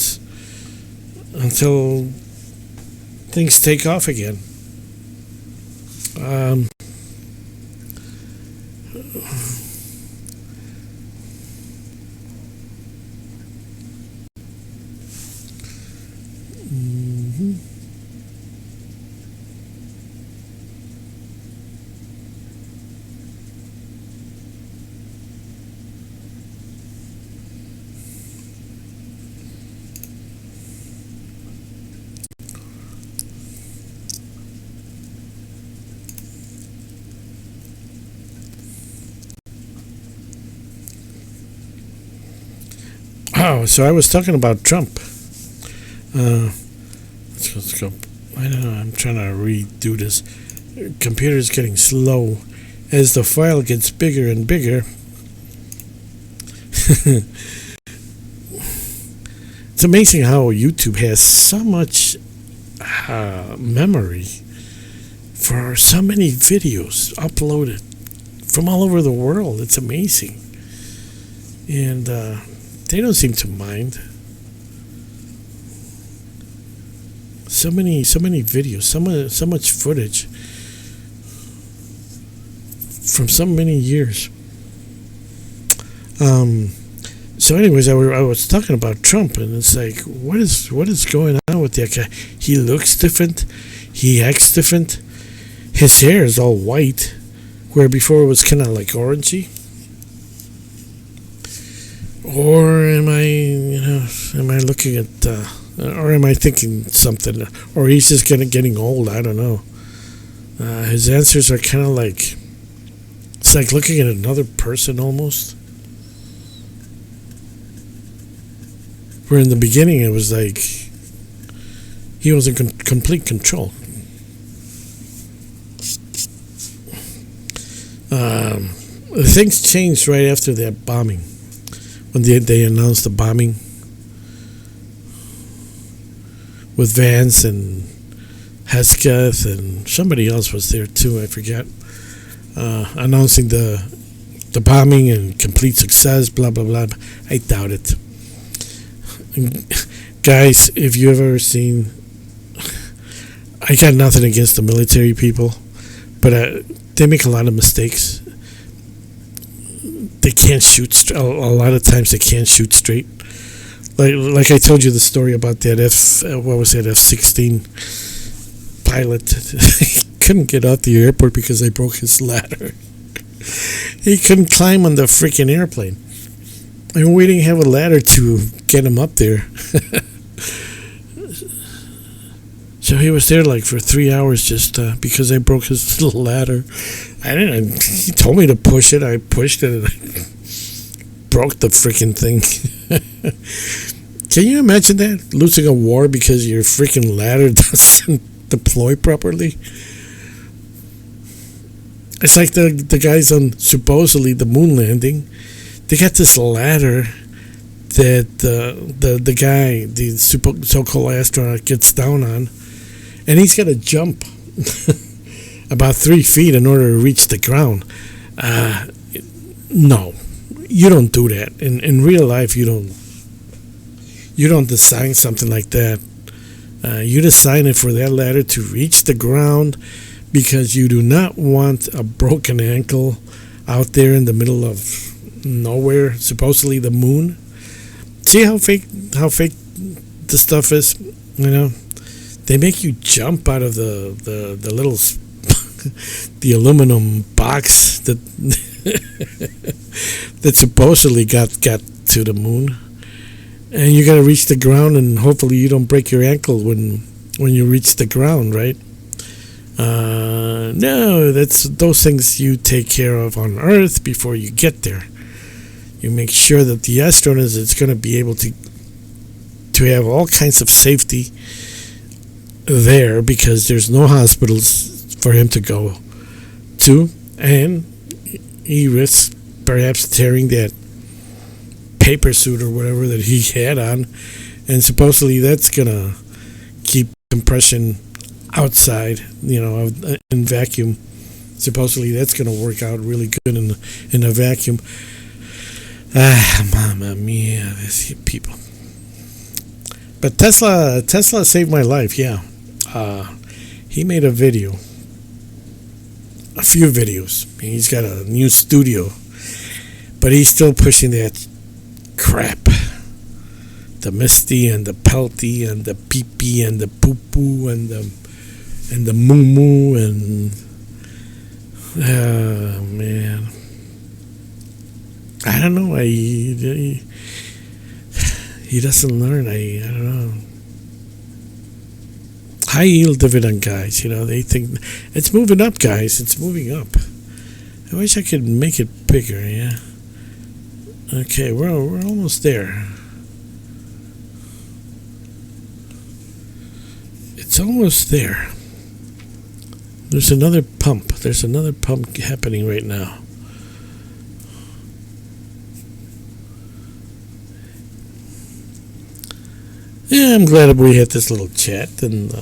things take off again. Oh, so I was talking about Trump. Let's go. I don't know. I'm trying to redo this. Computer's getting slow as the file gets bigger and bigger. It's amazing how YouTube has so much memory for so many videos uploaded from all over the world. It's amazing. And they don't seem to mind. So many videos, so much footage from so many years. So, anyways, I was talking about Trump, and it's like, what is going on with that guy? He looks different. He acts different. His hair is all white, where before it was kind of like orangey. Or am I looking at, or am I thinking something? Or he's just getting old, I don't know. His answers are kind of like, it's like looking at another person almost. Where in the beginning it was like, he was in complete control. Things changed right after that bombing. When they announced the bombing with Vance and Hesketh and somebody else was there too, I forget, announcing the bombing and complete success, blah, blah, blah. I doubt it. And guys, if you've ever seen, I got nothing against the military people, but they make a lot of mistakes. They can't shoot a lot of times they can't shoot straight. Like I told you the story about that F-16 pilot. He couldn't get out the airport because they broke his ladder. He couldn't climb on the freaking airplane. And we didn't have a ladder to get him up there. So he was there like for 3 hours just because they broke his little ladder. He told me to push it. I pushed it and I broke the freaking thing. Can you imagine that? Losing a war because your freaking ladder doesn't deploy properly? It's like the guys on supposedly the moon landing. They got this ladder that the guy, the so-called astronaut, gets down on, and he's got to jump about 3 feet in order to reach the ground. No, you don't do that. In real life, you don't design something like that. You design it for that ladder to reach the ground because you do not want a broken ankle out there in the middle of nowhere, supposedly the moon. See how fake the stuff is? They make you jump out of the little the aluminum box that that supposedly got to the moon, and you got to reach the ground, and hopefully you don't break your ankle when you reach the ground, right? No, that's those things you take care of on Earth before you get there. You make sure that the astronaut is going to be able to have all kinds of safety there, because there's no hospitals for him to go to, and he risks perhaps tearing that paper suit or whatever that he had on, and supposedly that's gonna keep compression outside, in vacuum. Supposedly that's gonna work out really good in a vacuum. Mamma mia, these people. But Tesla saved my life. Yeah, he made a few videos. He's got a new studio, but he's still pushing that crap. The misty and the pelty and the pee pee and the poo poo and the moo moo and oh man, I don't know. He doesn't learn. I don't know. High yield dividend guys, they think it's moving up, guys. It's moving up. I wish I could make it bigger. Yeah. Okay, we're almost there. It's almost there. There's another pump. There's another pump happening right now. Yeah, I'm glad we had this little chat, and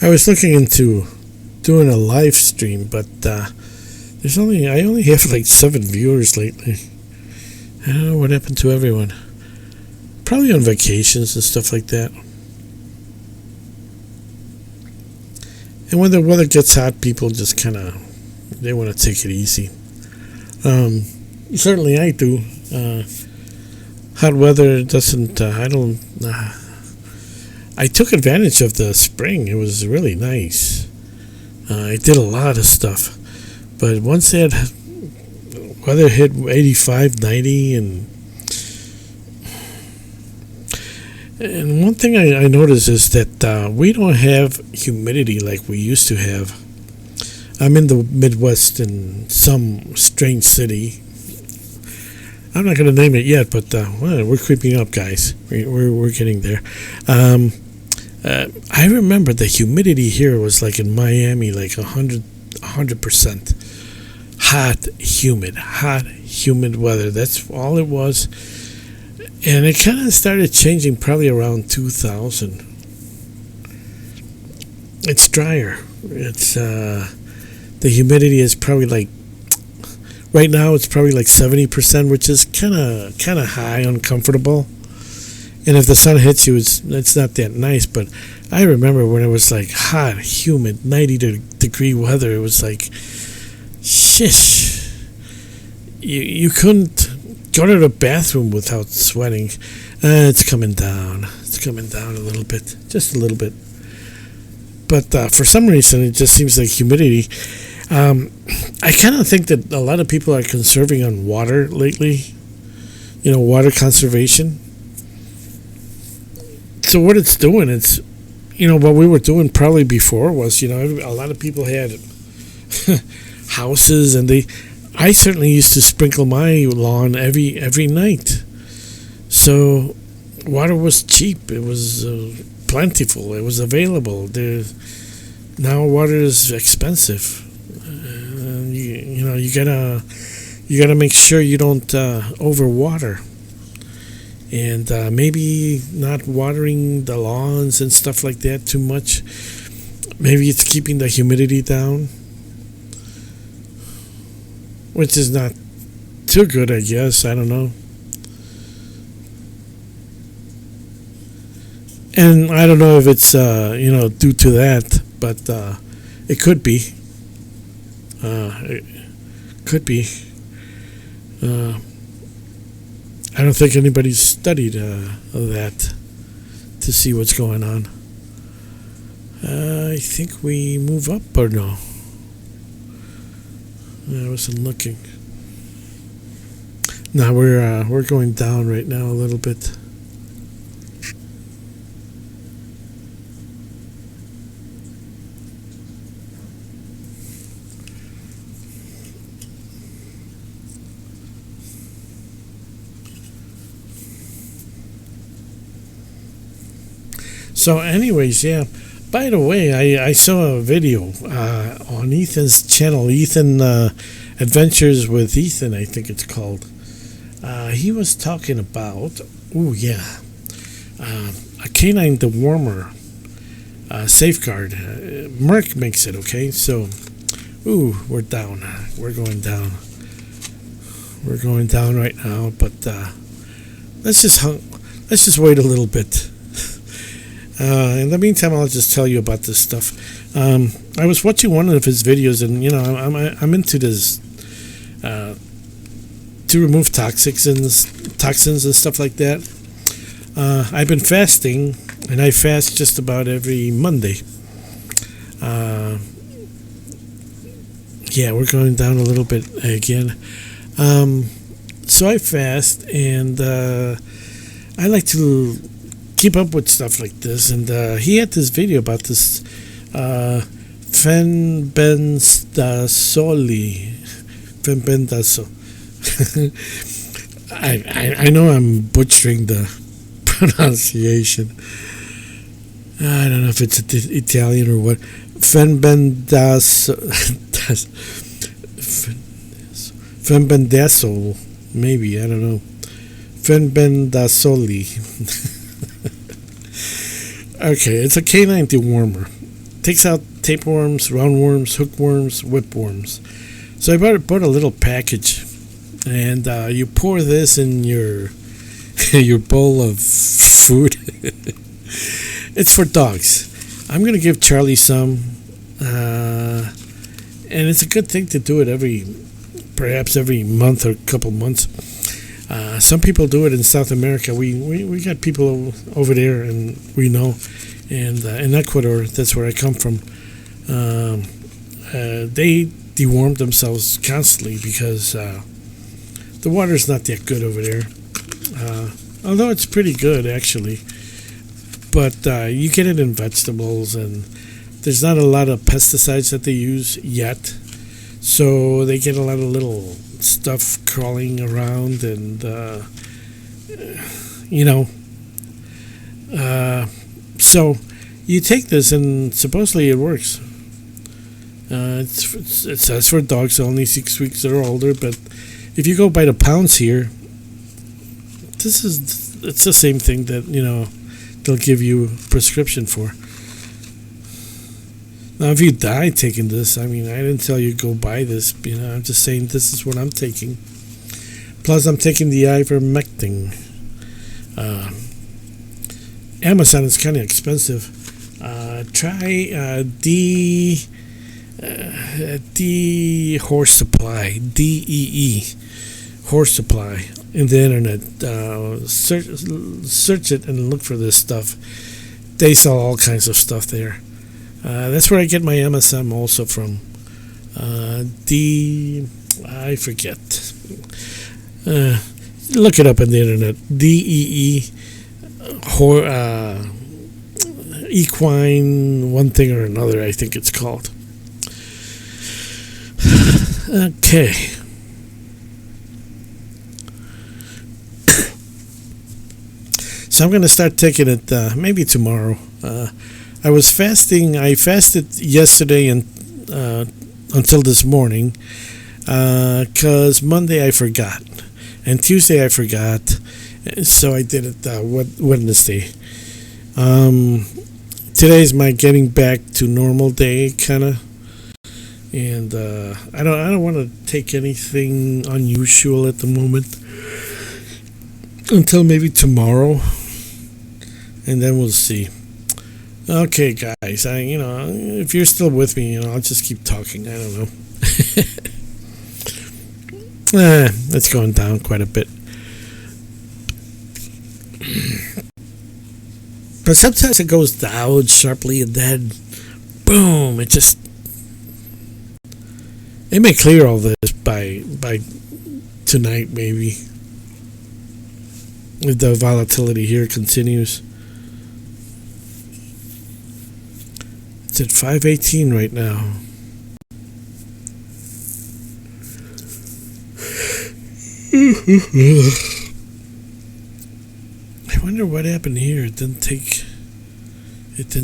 I was looking into doing a live stream, but I only have like 7 viewers lately. I don't know what happened to everyone. Probably on vacations and stuff like that. And when the weather gets hot, people just they want to take it easy. Certainly I do. Hot weather doesn't, I took advantage of the spring. It was really nice. I did a lot of stuff. But once that weather hit 85, 90, and one thing I noticed is that we don't have humidity like we used to have. I'm in the Midwest in some strange city. I'm not going to name it yet, but we're creeping up, guys. We're getting there. I remember the humidity here was like in Miami, like 100%. Hot, humid weather. That's all it was. And it kind of started changing probably around 2000. It's drier. It's the humidity is probably like, right now it's probably like 70%, which is kind of high, uncomfortable. And if the sun hits you, it's not that nice. But I remember when it was like hot, humid, 90-degree weather, it was like, shish. You couldn't go to the bathroom without sweating. It's coming down. It's coming down a little bit. Just a little bit. But for some reason, it just seems like humidity. I kind of think that a lot of people are conserving on water lately. Water conservation. So what it's doing, it's, what we were doing probably before was, a lot of people had houses, and I certainly used to sprinkle my lawn every night. So water was cheap. It was plentiful. It was available. Now water is expensive. You gotta make sure you don't overwater, and maybe not watering the lawns and stuff like that too much. Maybe it's keeping the humidity down, which is not too good, I guess. I don't know. And I don't know if it's, due to that, but it could be. It could be. I don't think anybody's studied that to see what's going on. I think we move up or no? I wasn't looking. No, we're going down right now a little bit. So, anyways, yeah. By the way, I saw a video on Ethan's channel, Ethan Adventures with Ethan, I think it's called. He was talking about, a canine dewormer safeguard. Merck makes it, okay? So, we're down. We're going down. We're going down right now, but let's just wait a little bit. In the meantime, I'll just tell you about this stuff. I was watching one of his videos, and I'm into this to remove toxins and stuff like that. I've been fasting, and I fast just about every Monday. We're going down a little bit again. So I fast, and I like to keep up with stuff like this, and he had this video about this fenbendazole. I know I'm butchering the pronunciation. I don't know if it's Italian or what. Fenbendazole, maybe, I don't know. Fenbendazole. Okay, it's a canine dewormer. Takes out tapeworms, roundworms, hookworms, whipworms. So I bought a little package, and you pour this in your your bowl of food. It's for dogs. I'm gonna give Charlie some, and it's a good thing to do it perhaps every month or couple months. Some people do it in South America. We got people over there, and we know. And in Ecuador, that's where I come from. They deworm themselves constantly because the water's not that good over there. Although it's pretty good, actually. But you get it in vegetables, and there's not a lot of pesticides that they use yet. So they get a lot of little stuff crawling around, and so you take this, and supposedly it works. It says for dogs only 6 weeks or older, but if you go by the pounds here, it's the same thing that they'll give you a prescription for. Now, if you die taking this, I didn't tell you go buy this. I'm just saying this is what I'm taking. Plus, I'm taking the ivermectin. Amazon is kind of expensive. Try D Horse Supply, DEE Horse Supply in the internet. Search it and look for this stuff. They sell all kinds of stuff there. That's where I get my MSM also from. I forget. Look it up on the internet. DEE equine one thing or another, I think it's called. Okay. So I'm going to start taking it maybe tomorrow. I was fasting. I fasted yesterday and until this morning because Monday I forgot, and Tuesday I forgot, so I did it Wednesday. Today's my getting back to normal day, kind of, and I don't want to take anything unusual at the moment until maybe tomorrow, and then we'll see. Okay, guys, if you're still with me, I'll just keep talking. I don't know. It's going down quite a bit. But sometimes it goes down sharply and then boom, it may clear all this by tonight maybe. If the volatility here continues. It's at 518 right now. I wonder what happened here. It didn't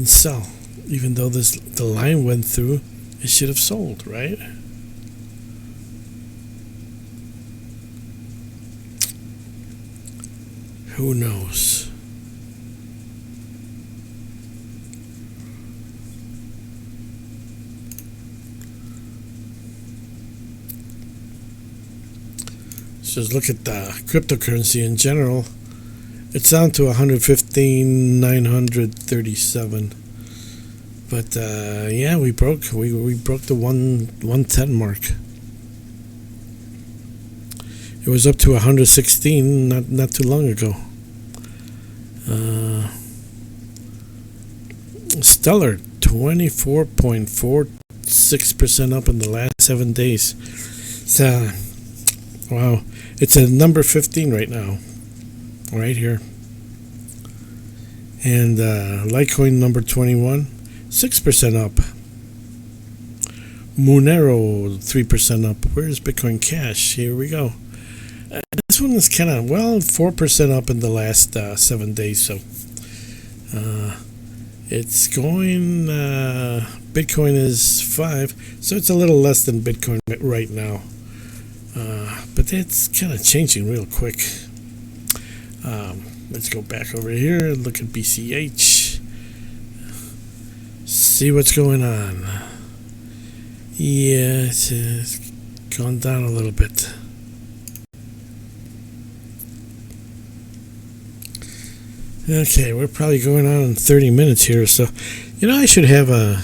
sell. Even though the line went through, it should have sold, right? Who knows? Just look at the cryptocurrency in general. It's down to 115,937. But yeah, we broke the 110 mark. It was up to 116 not too long ago. Stellar 24.46% up in the last 7 days. So, wow, it's at number 15 right now, right here. And Litecoin number 21, 6% up. Monero 3% up. Where's Bitcoin Cash? Here we go. This one is kind of 4% up in the last 7 days. So it's going. Bitcoin is 5, so it's a little less than Bitcoin right now. But that's kind of changing real quick. Let's go back over here and look at BCH. See what's going on. Yeah, it's gone down a little bit. Okay, we're probably going on in 30 minutes here, so I should have a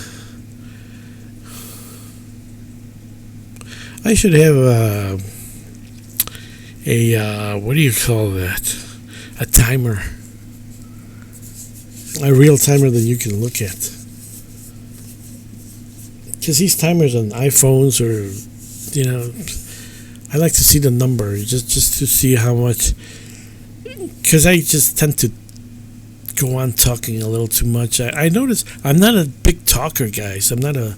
what do you call that? A timer. A real timer that you can look at. Because these timers on iPhones or I like to see the number just to see how much, because I just tend to go on talking a little too much. I notice I'm not a big talker, guys. I'm not a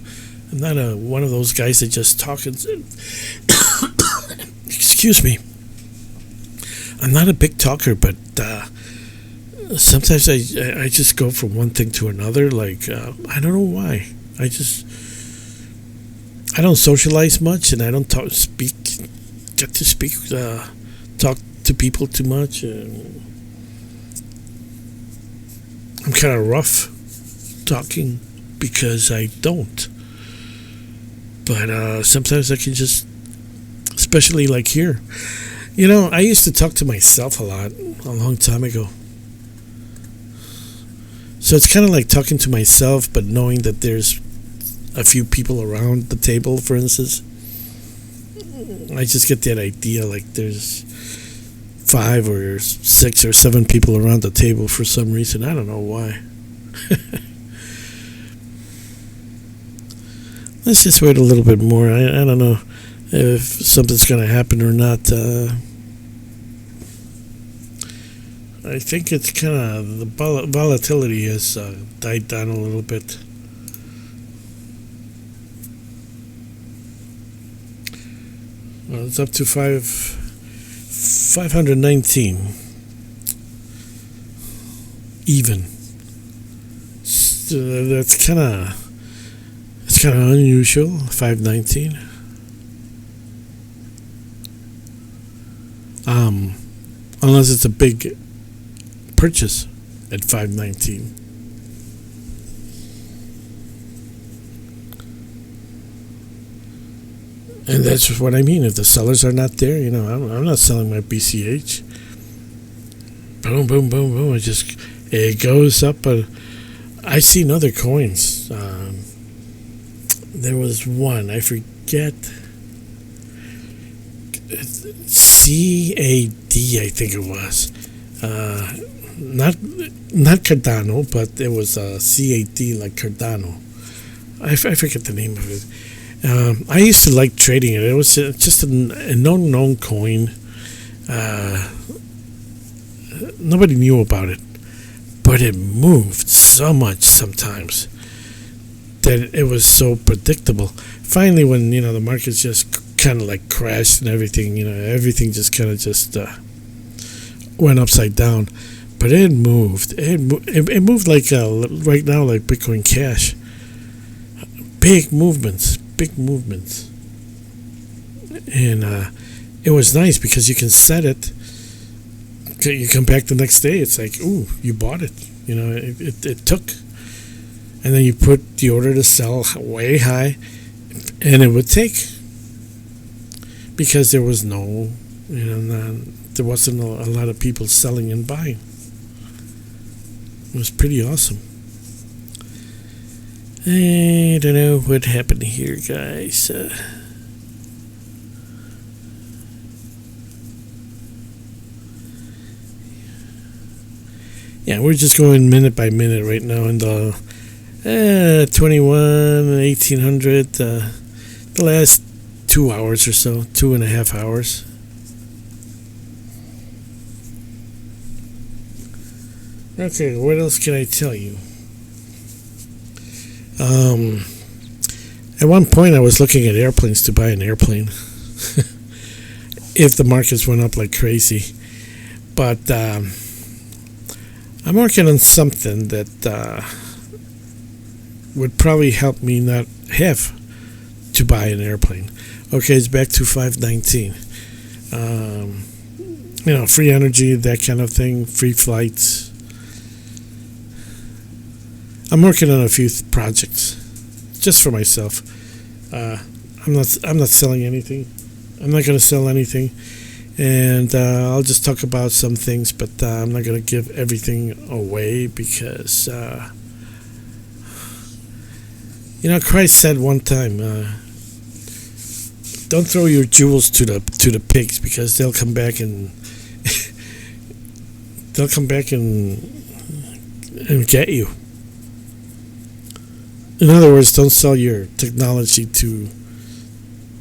one of those guys that just talk and excuse me. I'm not a big talker, but sometimes I just go from one thing to another. Like I don't know why. I don't socialize much, and I don't get to speak, talk to people too much. I'm kind of rough talking because I don't. But sometimes I can just, especially like here. I used to talk to myself a lot a long time ago. So it's kind of like talking to myself, but knowing that there's a few people around the table, for instance. I just get that idea like there's 5 or 6 or 7 people around the table for some reason. I don't know why. Let's just wait a little bit more. I don't know if something's going to happen or not. I think it's kind of the volatility has died down a little bit. Well, it's up to 519 even. So that's kind of unusual. 519. Unless it's a big purchase at 519. And that's what I mean. If the sellers are not there, I'm not selling my BCH. Boom, boom, boom, boom. It goes up. I've seen other coins there was one, I forget, CAD, I think it was. Not Cardano, but it was CAD like Cardano. I forget the name of it. I used to like trading it. It was just an unknown coin. Nobody knew about it, but it moved so much sometimes that it was so predictable. Finally, when the markets just kind of like crashed and everything, everything just kind of just went upside down. But it moved. It moved like right now, like Bitcoin Cash. Big movements, and it was nice because you can set it. You come back the next day, it's like, ooh, you bought it. It took, and then you put the order to sell way high, and it would take because there was there wasn't a lot of people selling and buying. It was pretty awesome. I don't know what happened here, guys. Yeah, we're just going minute by minute right now in the 1800, the last 2 hours or so, 2.5 hours. Okay, what else can I tell you? At one point I was looking at airplanes to buy an airplane if the markets went up like crazy. But I'm working on something that would probably help me not have to buy an airplane. Okay, it's back to 519. Free energy, that kind of thing, free flights. I'm working on a few projects just for myself. I'm not selling anything. I'm not going to sell anything. And I'll just talk about some things, but I'm not going to give everything away because, Christ said one time, don't throw your jewels to the pigs because they'll come back and get you. In other words, don't sell your technology to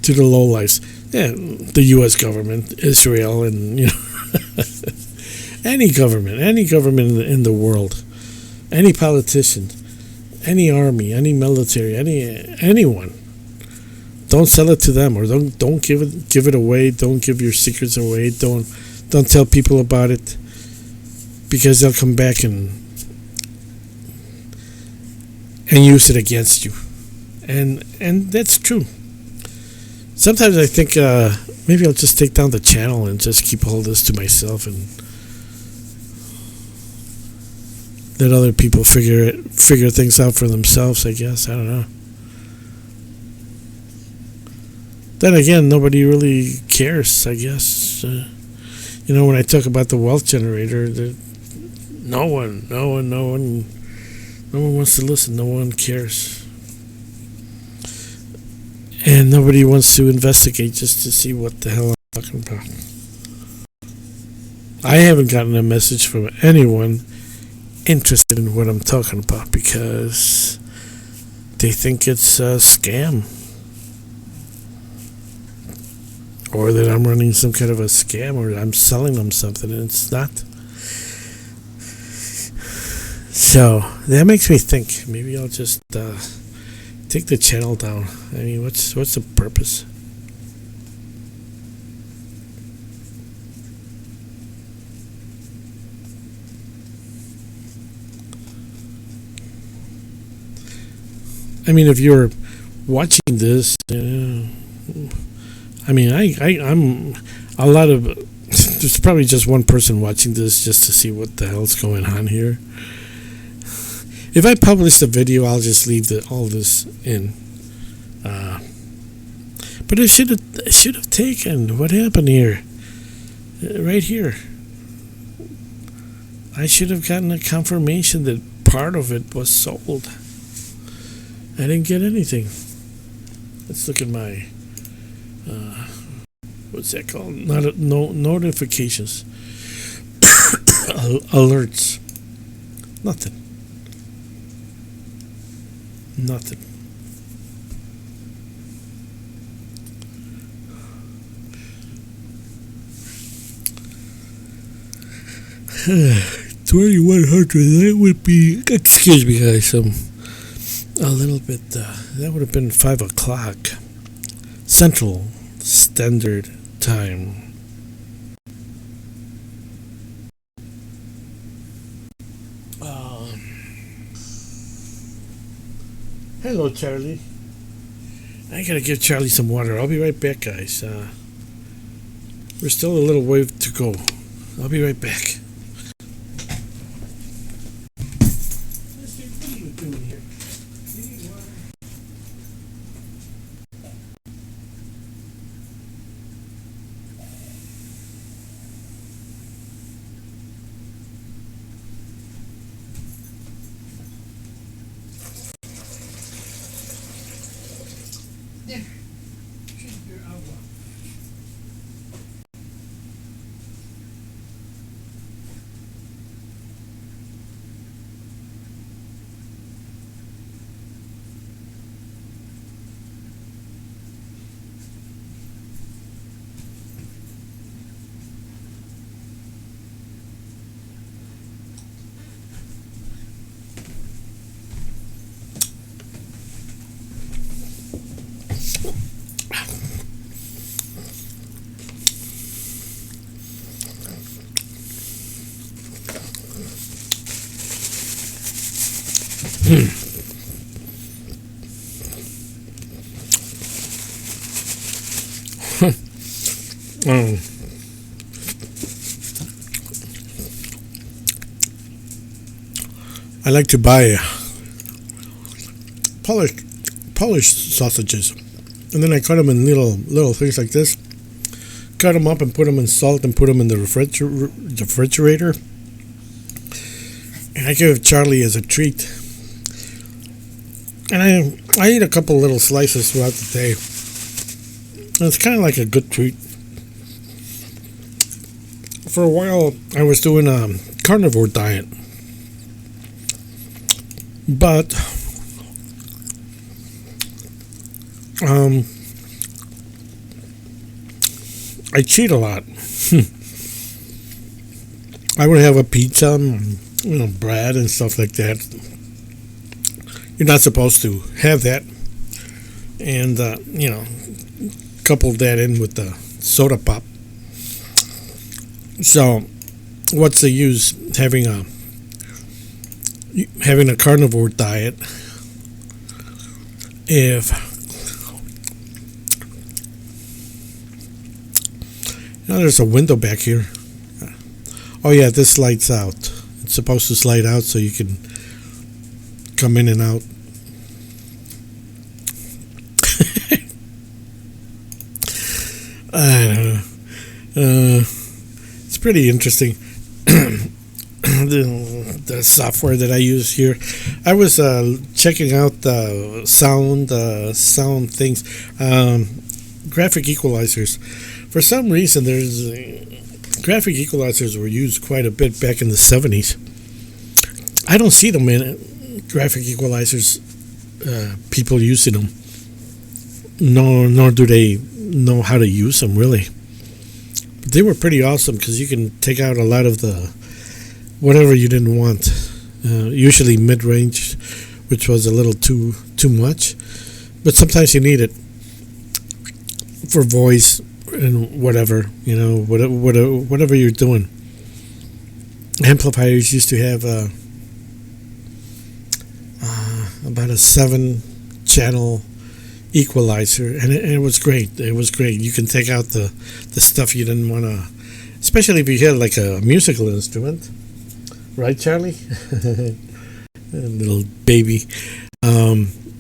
the lowlifes. Yeah, the U.S. government, Israel, and any government in the world, any politician, any army, any military, anyone. Don't sell it to them, or don't give it away. Don't give your secrets away. Don't tell people about it, because they'll come back and use it against you, and that's true. Sometimes I think maybe I'll just take down the channel and just keep all this to myself and let other people figure things out for themselves, I guess. I don't know. Then again, nobody really cares, I guess. When I talk about the wealth generator, no one wants to listen. No one cares. And nobody wants to investigate just to see what the hell I'm talking about. I haven't gotten a message from anyone interested in what I'm talking about because they think it's a scam. Or that I'm running some kind of a scam, or I'm selling them something, and it's not. So that makes me think. Maybe I'll just take the channel down. I mean, what's the purpose? I mean, if you're watching this, I'm a lot of. There's probably just one person watching this just to see what the hell's going on here. If I publish the video, I'll just leave all this in. But I should have taken. What happened here? Right here. I should have gotten a confirmation that part of it was sold. I didn't get anything. Let's look at my what's that called? Not no notifications, alerts. Nothing. Nothing. $2,100. That would be. Excuse me, guys. A little bit. That would have been 5 o'clock Central Standard Time. Hello, Charlie. I gotta give Charlie some water. I'll be right back, guys. We're still a little way to go. I'll be right back. What are you doing here? You need water? There. Drink your agua. um, I like to buy polished sausages, and then I cut them in little things like this. Cut them up and put them in salt and put them in the refrigerator. And I give Charlie as a treat. And I eat a couple little slices throughout the day. And it's kind of like a good treat. For a while, I was doing a carnivore diet. But I cheat a lot. I would have a pizza, bread and stuff like that. You're not supposed to have that. And, couple that in with the soda pop. So, what's the use having a carnivore diet if there's a window back here. Oh yeah, this lights out. It's supposed to slide out so you can come in and out. I don't know. It's pretty interesting. The software that I use here. I was checking out the sound things, graphic equalizers. For some reason, there's graphic equalizers were used quite a bit back in the 70s. I don't see them in graphic equalizers. People using them. Nor do they know how to use them really. But they were pretty awesome because you can take out a lot of the whatever you didn't want. Usually mid-range, which was a little too much. But sometimes you need it for voice and whatever, whatever you're doing. Amplifiers used to have about a 7-channel equalizer, and it was great. It was great. You can take out the stuff you didn't want to, especially if you had like a musical instrument, right, Charlie? A little baby.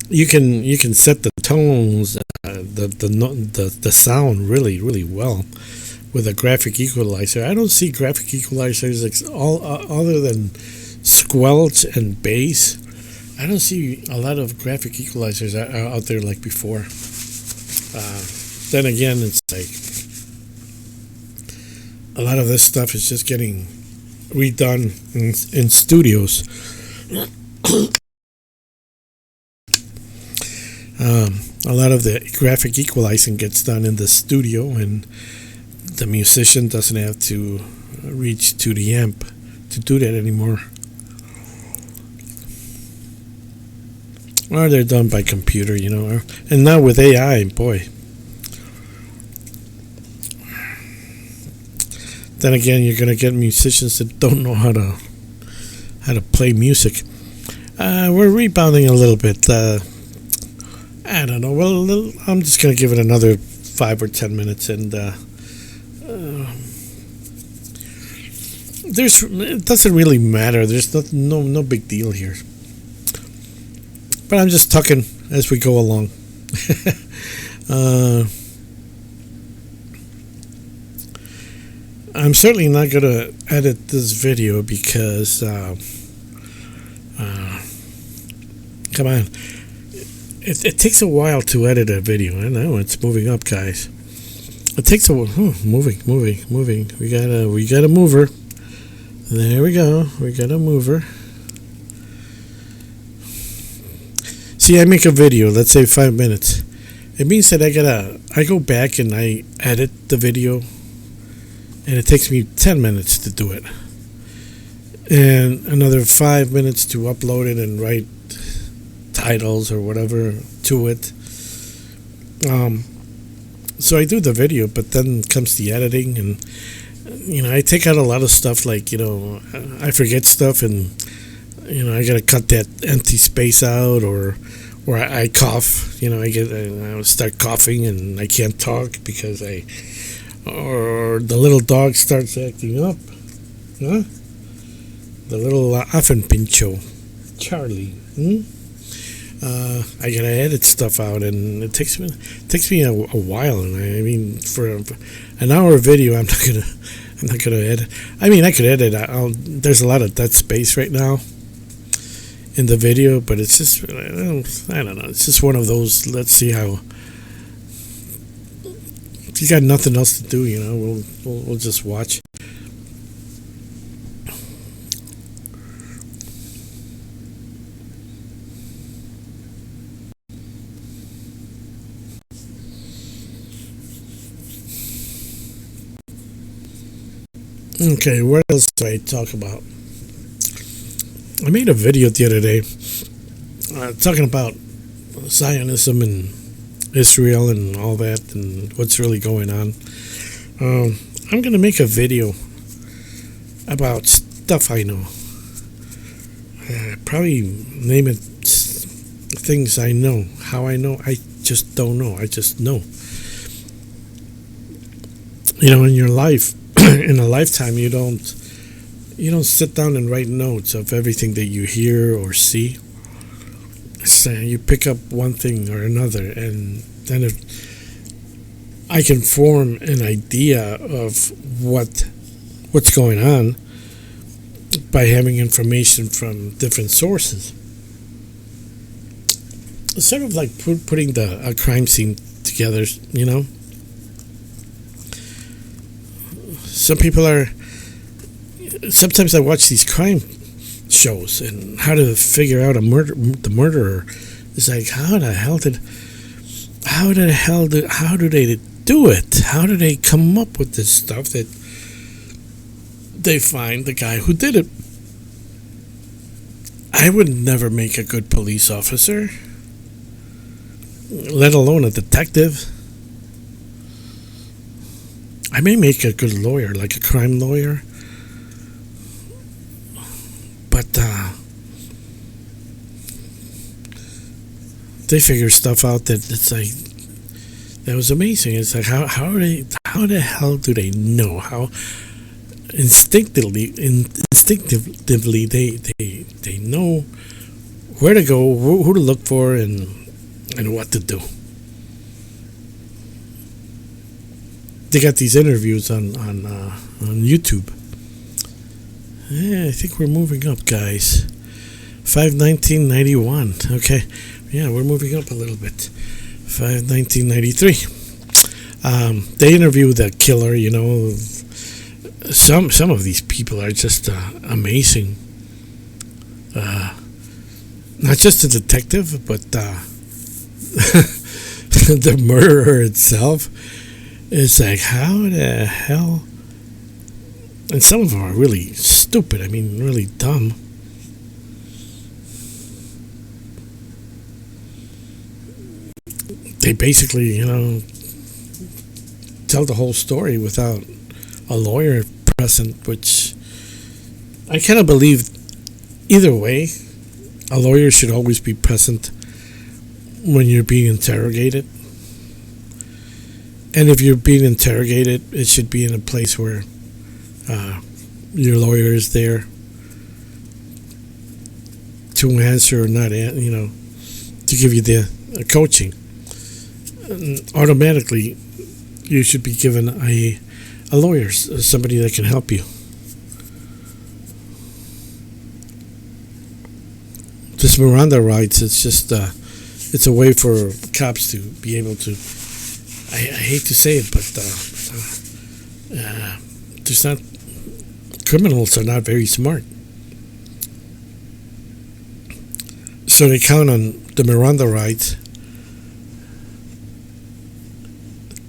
You can set the tones, the sound really well with a graphic equalizer. I don't see graphic equalizers all other than squelch and bass. I don't see a lot of graphic equalizers out there like before. Then again, it's like a lot of this stuff is just getting redone in studios. A lot of the graphic equalizing gets done in the studio, and the musician doesn't have to reach to the amp to do that anymore. Or they're done by computer, and now with AI, boy. Then again, you're gonna get musicians that don't know how to play music. We're rebounding a little bit. I don't know. Well, I'm just gonna give it another 5 or 10 minutes, and it doesn't really matter. There's no big deal here. But I'm just talking as we go along. I'm certainly not going to edit this video because, come on. It takes a while to edit a video. I know, it's moving up, guys. It takes a while. Moving. We got a mover. There we go. We got a mover. See, I make a video, let's say 5 minutes. It means that I go back and I edit the video, and it takes me 10 minutes to do it. And another 5 minutes to upload it and write titles or whatever to it. So I do the video, but then comes the editing, and I take out a lot of stuff, like I forget stuff, and I gotta cut that empty space out, or I cough. I start coughing and I can't talk because or the little dog starts acting up. Huh? The little Affenpincho, Charlie. I gotta edit stuff out, and it takes me a while. And I mean, for an hour video, I'm not gonna edit. I mean, I could edit. There's a lot of dead space right now in the video, but it's just, I don't know. It's just one of those. Let's see how. If you got nothing else to do, we'll just watch. Okay, what else do I talk about? I made a video the other day talking about Zionism and Israel and all that and what's really going on. I'm going to make a video about stuff I know. Probably name it things I know. How I know, I just don't know. I just know. In your life, in a lifetime, you don't sit down and write notes of everything that you hear or see. So you pick up one thing or another, and then I can form an idea of what's going on by having information from different sources. It's sort of like putting a crime scene together, Some people are. Sometimes I watch these crime shows and how to figure out the murderer. It's like, how do they do it? How do they come up with this stuff that they find the guy who did it? I would never make a good police officer, let alone a detective. I may make a good lawyer, like a crime lawyer, but they figure stuff out that it's like, that was amazing. It's like, how the hell do they know? How instinctively they know where to go, who to look for, and what to do. They got these interviews on YouTube. Yeah, I think we're moving up, guys. 519.91. Okay, yeah, we're moving up a little bit. 1993. They interview the killer. Some of these people are just amazing. Not just the detective, but the murderer itself. It's like, how the hell? And some of them are really stupid. I mean, really dumb. They basically, tell the whole story without a lawyer present, which I cannot believe. Either way, a lawyer should always be present when you're being interrogated. And if you're being interrogated, it should be in a place where your lawyer is there to answer or not, to give you the coaching. And automatically, you should be given a lawyer, somebody that can help you. This Miranda rights, it's just, it's a way for cops to be able to, I hate to say it, but there's not, criminals are not very smart. So they count on the Miranda rights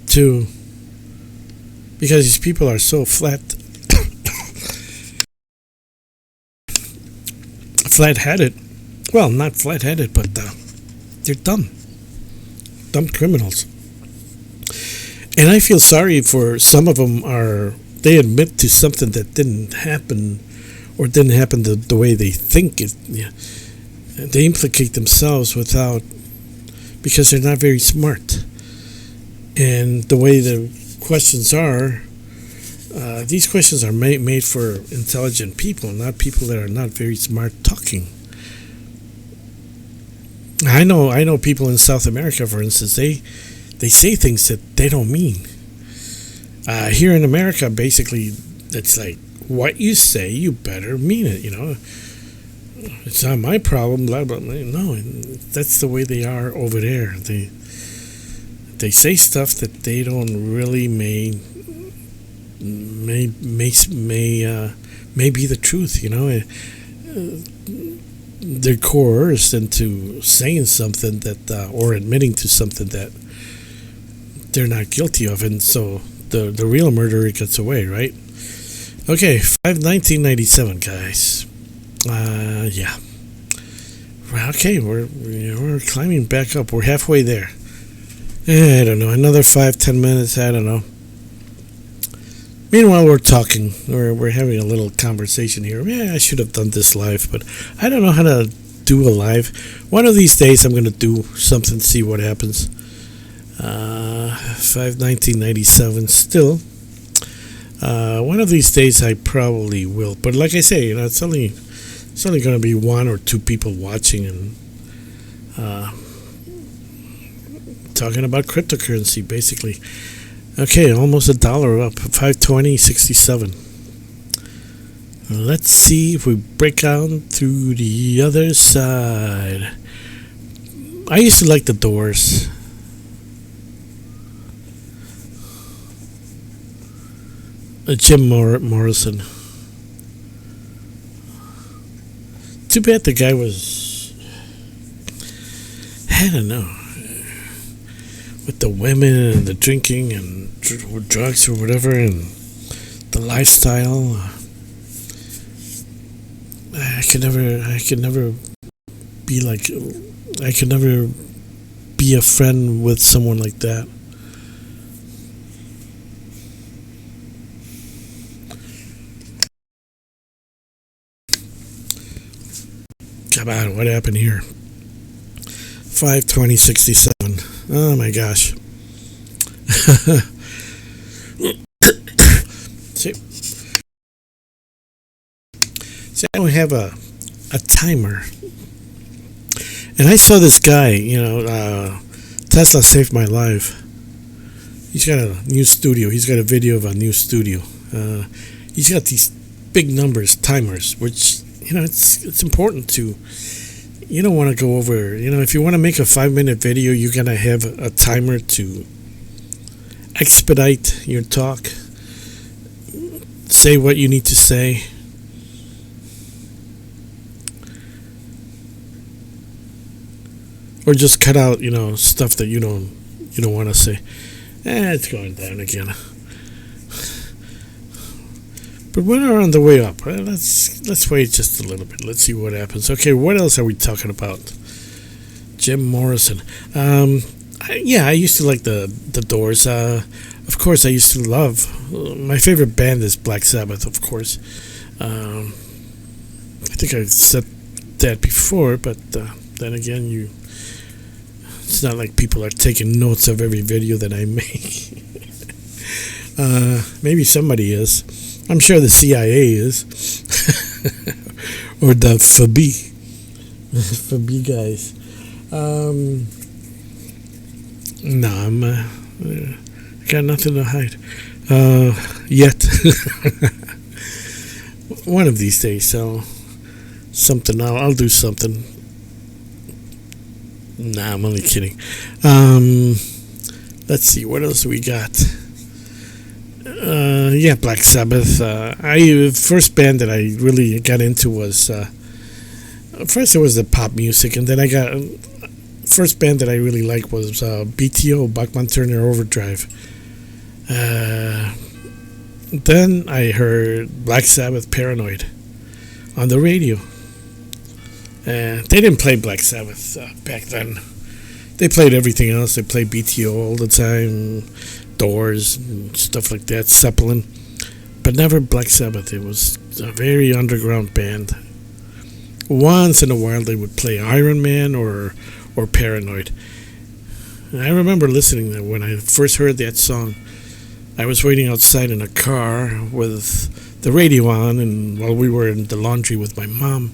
to, because these people are so flat-headed. Well, not flat-headed, but they're dumb criminals. And I feel sorry for some of them. They admit to something that didn't happen, or didn't happen the way they think it. Yeah. They implicate themselves because they're not very smart. And the way the questions are, these questions are made for intelligent people, not people that are not very smart talking. I know people in South America, for instance, they say things that they don't mean. Here in America, basically, it's like, what you say, you better mean it, It's not my problem, blah, blah, blah. No, that's the way they are over there. They say stuff that they don't really may be the truth, They're coerced into saying something that, or admitting to something that they're not guilty of, and so the real murderer gets away, right? Okay, 1997, guys. Yeah. Okay, we're climbing back up. We're halfway there. I don't know, another 5-10 minutes. I don't know. Meanwhile, we're talking. We're having a little conversation here. I should have done this live, but I don't know how to do a live. One of these days, I'm going to do something, see what happens. 1997 still. One of these days, I probably will. But like I say, it's only going to be one or two people watching and talking about cryptocurrency, basically. Okay, almost $1 up, 520.67. Let's see if we break out through the other side. I used to like the Doors. Jim Morrison. Too bad the guy was, I don't know, with the women and the drinking and drugs or whatever, and the lifestyle. I could never be like, I could never be a friend with someone like that. Come on, what happened here? 520.67. Oh my gosh. See, I don't have a timer. And I saw this guy, Tesla saved my life. He's got a new studio. He's got a video of a new studio. He's got these big numbers, timers, which, it's important to you don't want to go over. If you want to make a 5-minute video, you're gonna have a timer to expedite your talk. Say what you need to say. Or just cut out, stuff that you don't want to say. It's going down again. But we're on the way up. Let's wait just a little bit. Let's see what happens. Okay, what else are we talking about? Jim Morrison. I used to like the Doors. Of course, I used to love. My favorite band is Black Sabbath, of course. I think I've said that before, but then again, it's not like people are taking notes of every video that I make. Maybe somebody is. I'm sure the CIA is. Or the FB guys. I got nothing to hide. Yet. One of these days, so something. I'll do something. Nah, I'm only kidding. Let's see, what else we got? Black Sabbath. First band that I really got into was first it was the pop music, and then I got first band that I really liked was BTO, Bachman Turner Overdrive. Then I heard Black Sabbath, Paranoid on the radio. They didn't play Black Sabbath back then. They played everything else. They played BTO all the time, Doors, and stuff like that, Zeppelin, but never Black Sabbath. It was a very underground band. Once in a while they would play Iron Man or Paranoid. And I remember listening to when I first heard that song. I was waiting outside in a car with the radio on, and while we were in the laundry with my mom.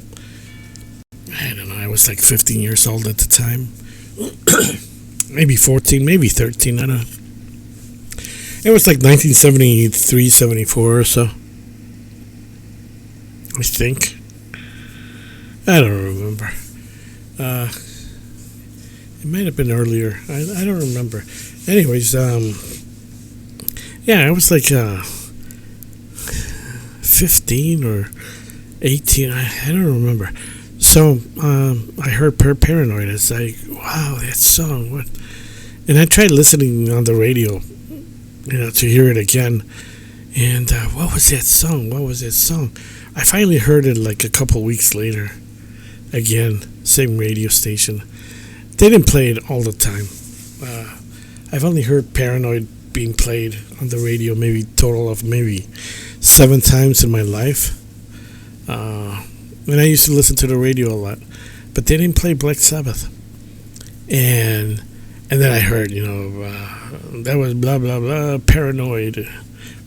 I don't know, I was like 15 years old at the time. Maybe 14, maybe 13, I don't know. It was like 1973, 74 or so. I think. I don't remember. It might have been earlier. I don't remember. Anyways, I was like 15 or 18. I don't remember. So I heard Paranoid. It's like, wow, that song. What? And I tried listening on the radio, to hear it again. And what was that song? I finally heard it like a couple weeks later. Again, same radio station. They didn't play it all the time. I've only heard Paranoid being played on the radio maybe total of maybe 7 times in my life. And I used to listen to the radio a lot. But they didn't play Black Sabbath. And then I heard, that was blah, blah, blah, Paranoid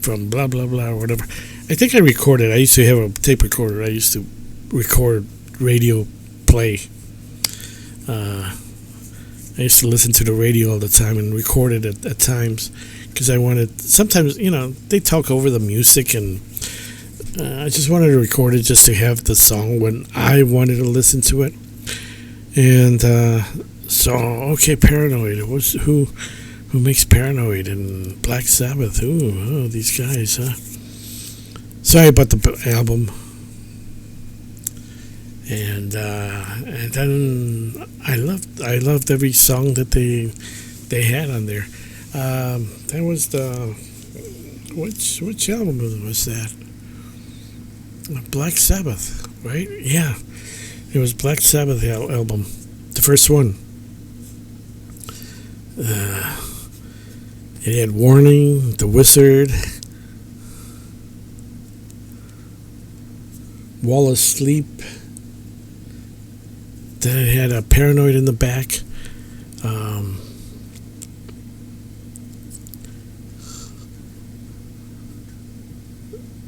from blah, blah, blah, or whatever. I think I recorded. I used to have a tape recorder. I used to record radio play. I used to listen to the radio all the time and record it at times because I wanted, sometimes, they talk over the music, and I just wanted to record it just to have the song when I wanted to listen to it. And so, okay, Paranoid. It was who makes Paranoid and Black Sabbath. Ooh, these guys, huh? Sorry about the album. And then I loved every song that they had on there. That was the which album was that? Black Sabbath, right? Yeah, it was Black Sabbath album, the first one. It had Warning, The Wizard, Wall of Sleep. Then it had a Paranoid in the back.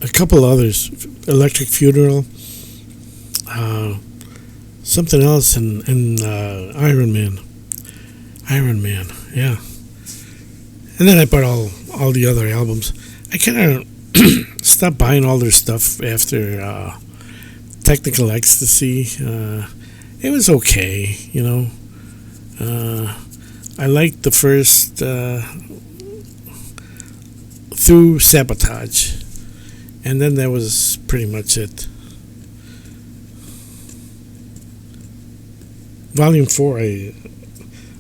A couple others. Electric Funeral. Something else in Iron Man. Iron Man, yeah. And then I bought all the other albums. I kind of stopped buying all their stuff after Technical Ecstasy. it was okay, you know. I liked the first through Sabotage, and then that was pretty much it. Volume 4, I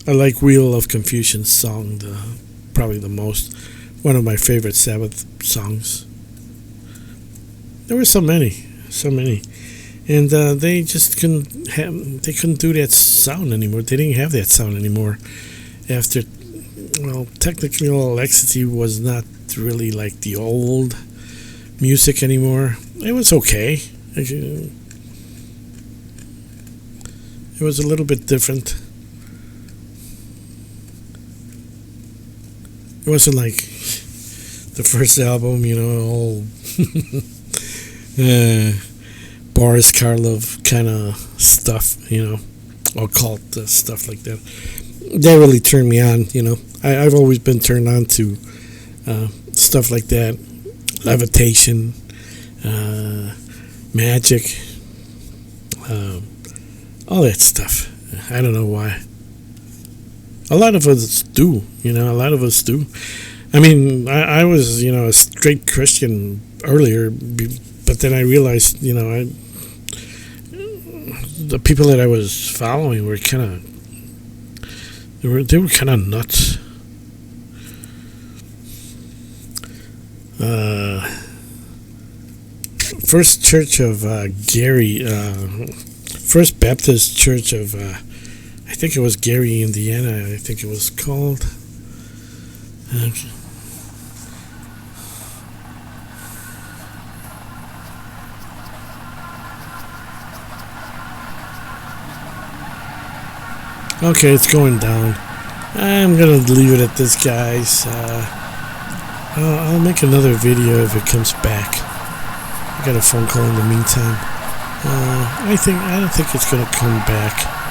like Wheel of Confusion's song probably the most. One of my favorite Sabbath songs. There were so many, and they just couldn't do that sound anymore. They didn't have that sound anymore after. Well, Technical Ecstasy was not really like the old music anymore. It was okay. It was a little bit different. It wasn't like the first album, you know, all Boris Karloff kind of stuff, you know, occult stuff like that. That really turned me on, you know. I've always been turned on to stuff like that, levitation, magic, all that stuff. I don't know why. A lot of us do, you know. A lot of us do. I mean, I was, you know, a straight Christian earlier, but then I realized, you know, the people that I was following were kind of, they were kind of nuts. First Church of Gary, First Baptist Church of, I think it was Gary, Indiana. I think it was called. Okay, it's going down. I'm gonna leave it at this, guys. I'll make another video if it comes back. I got a phone call in the meantime. I don't think it's gonna come back.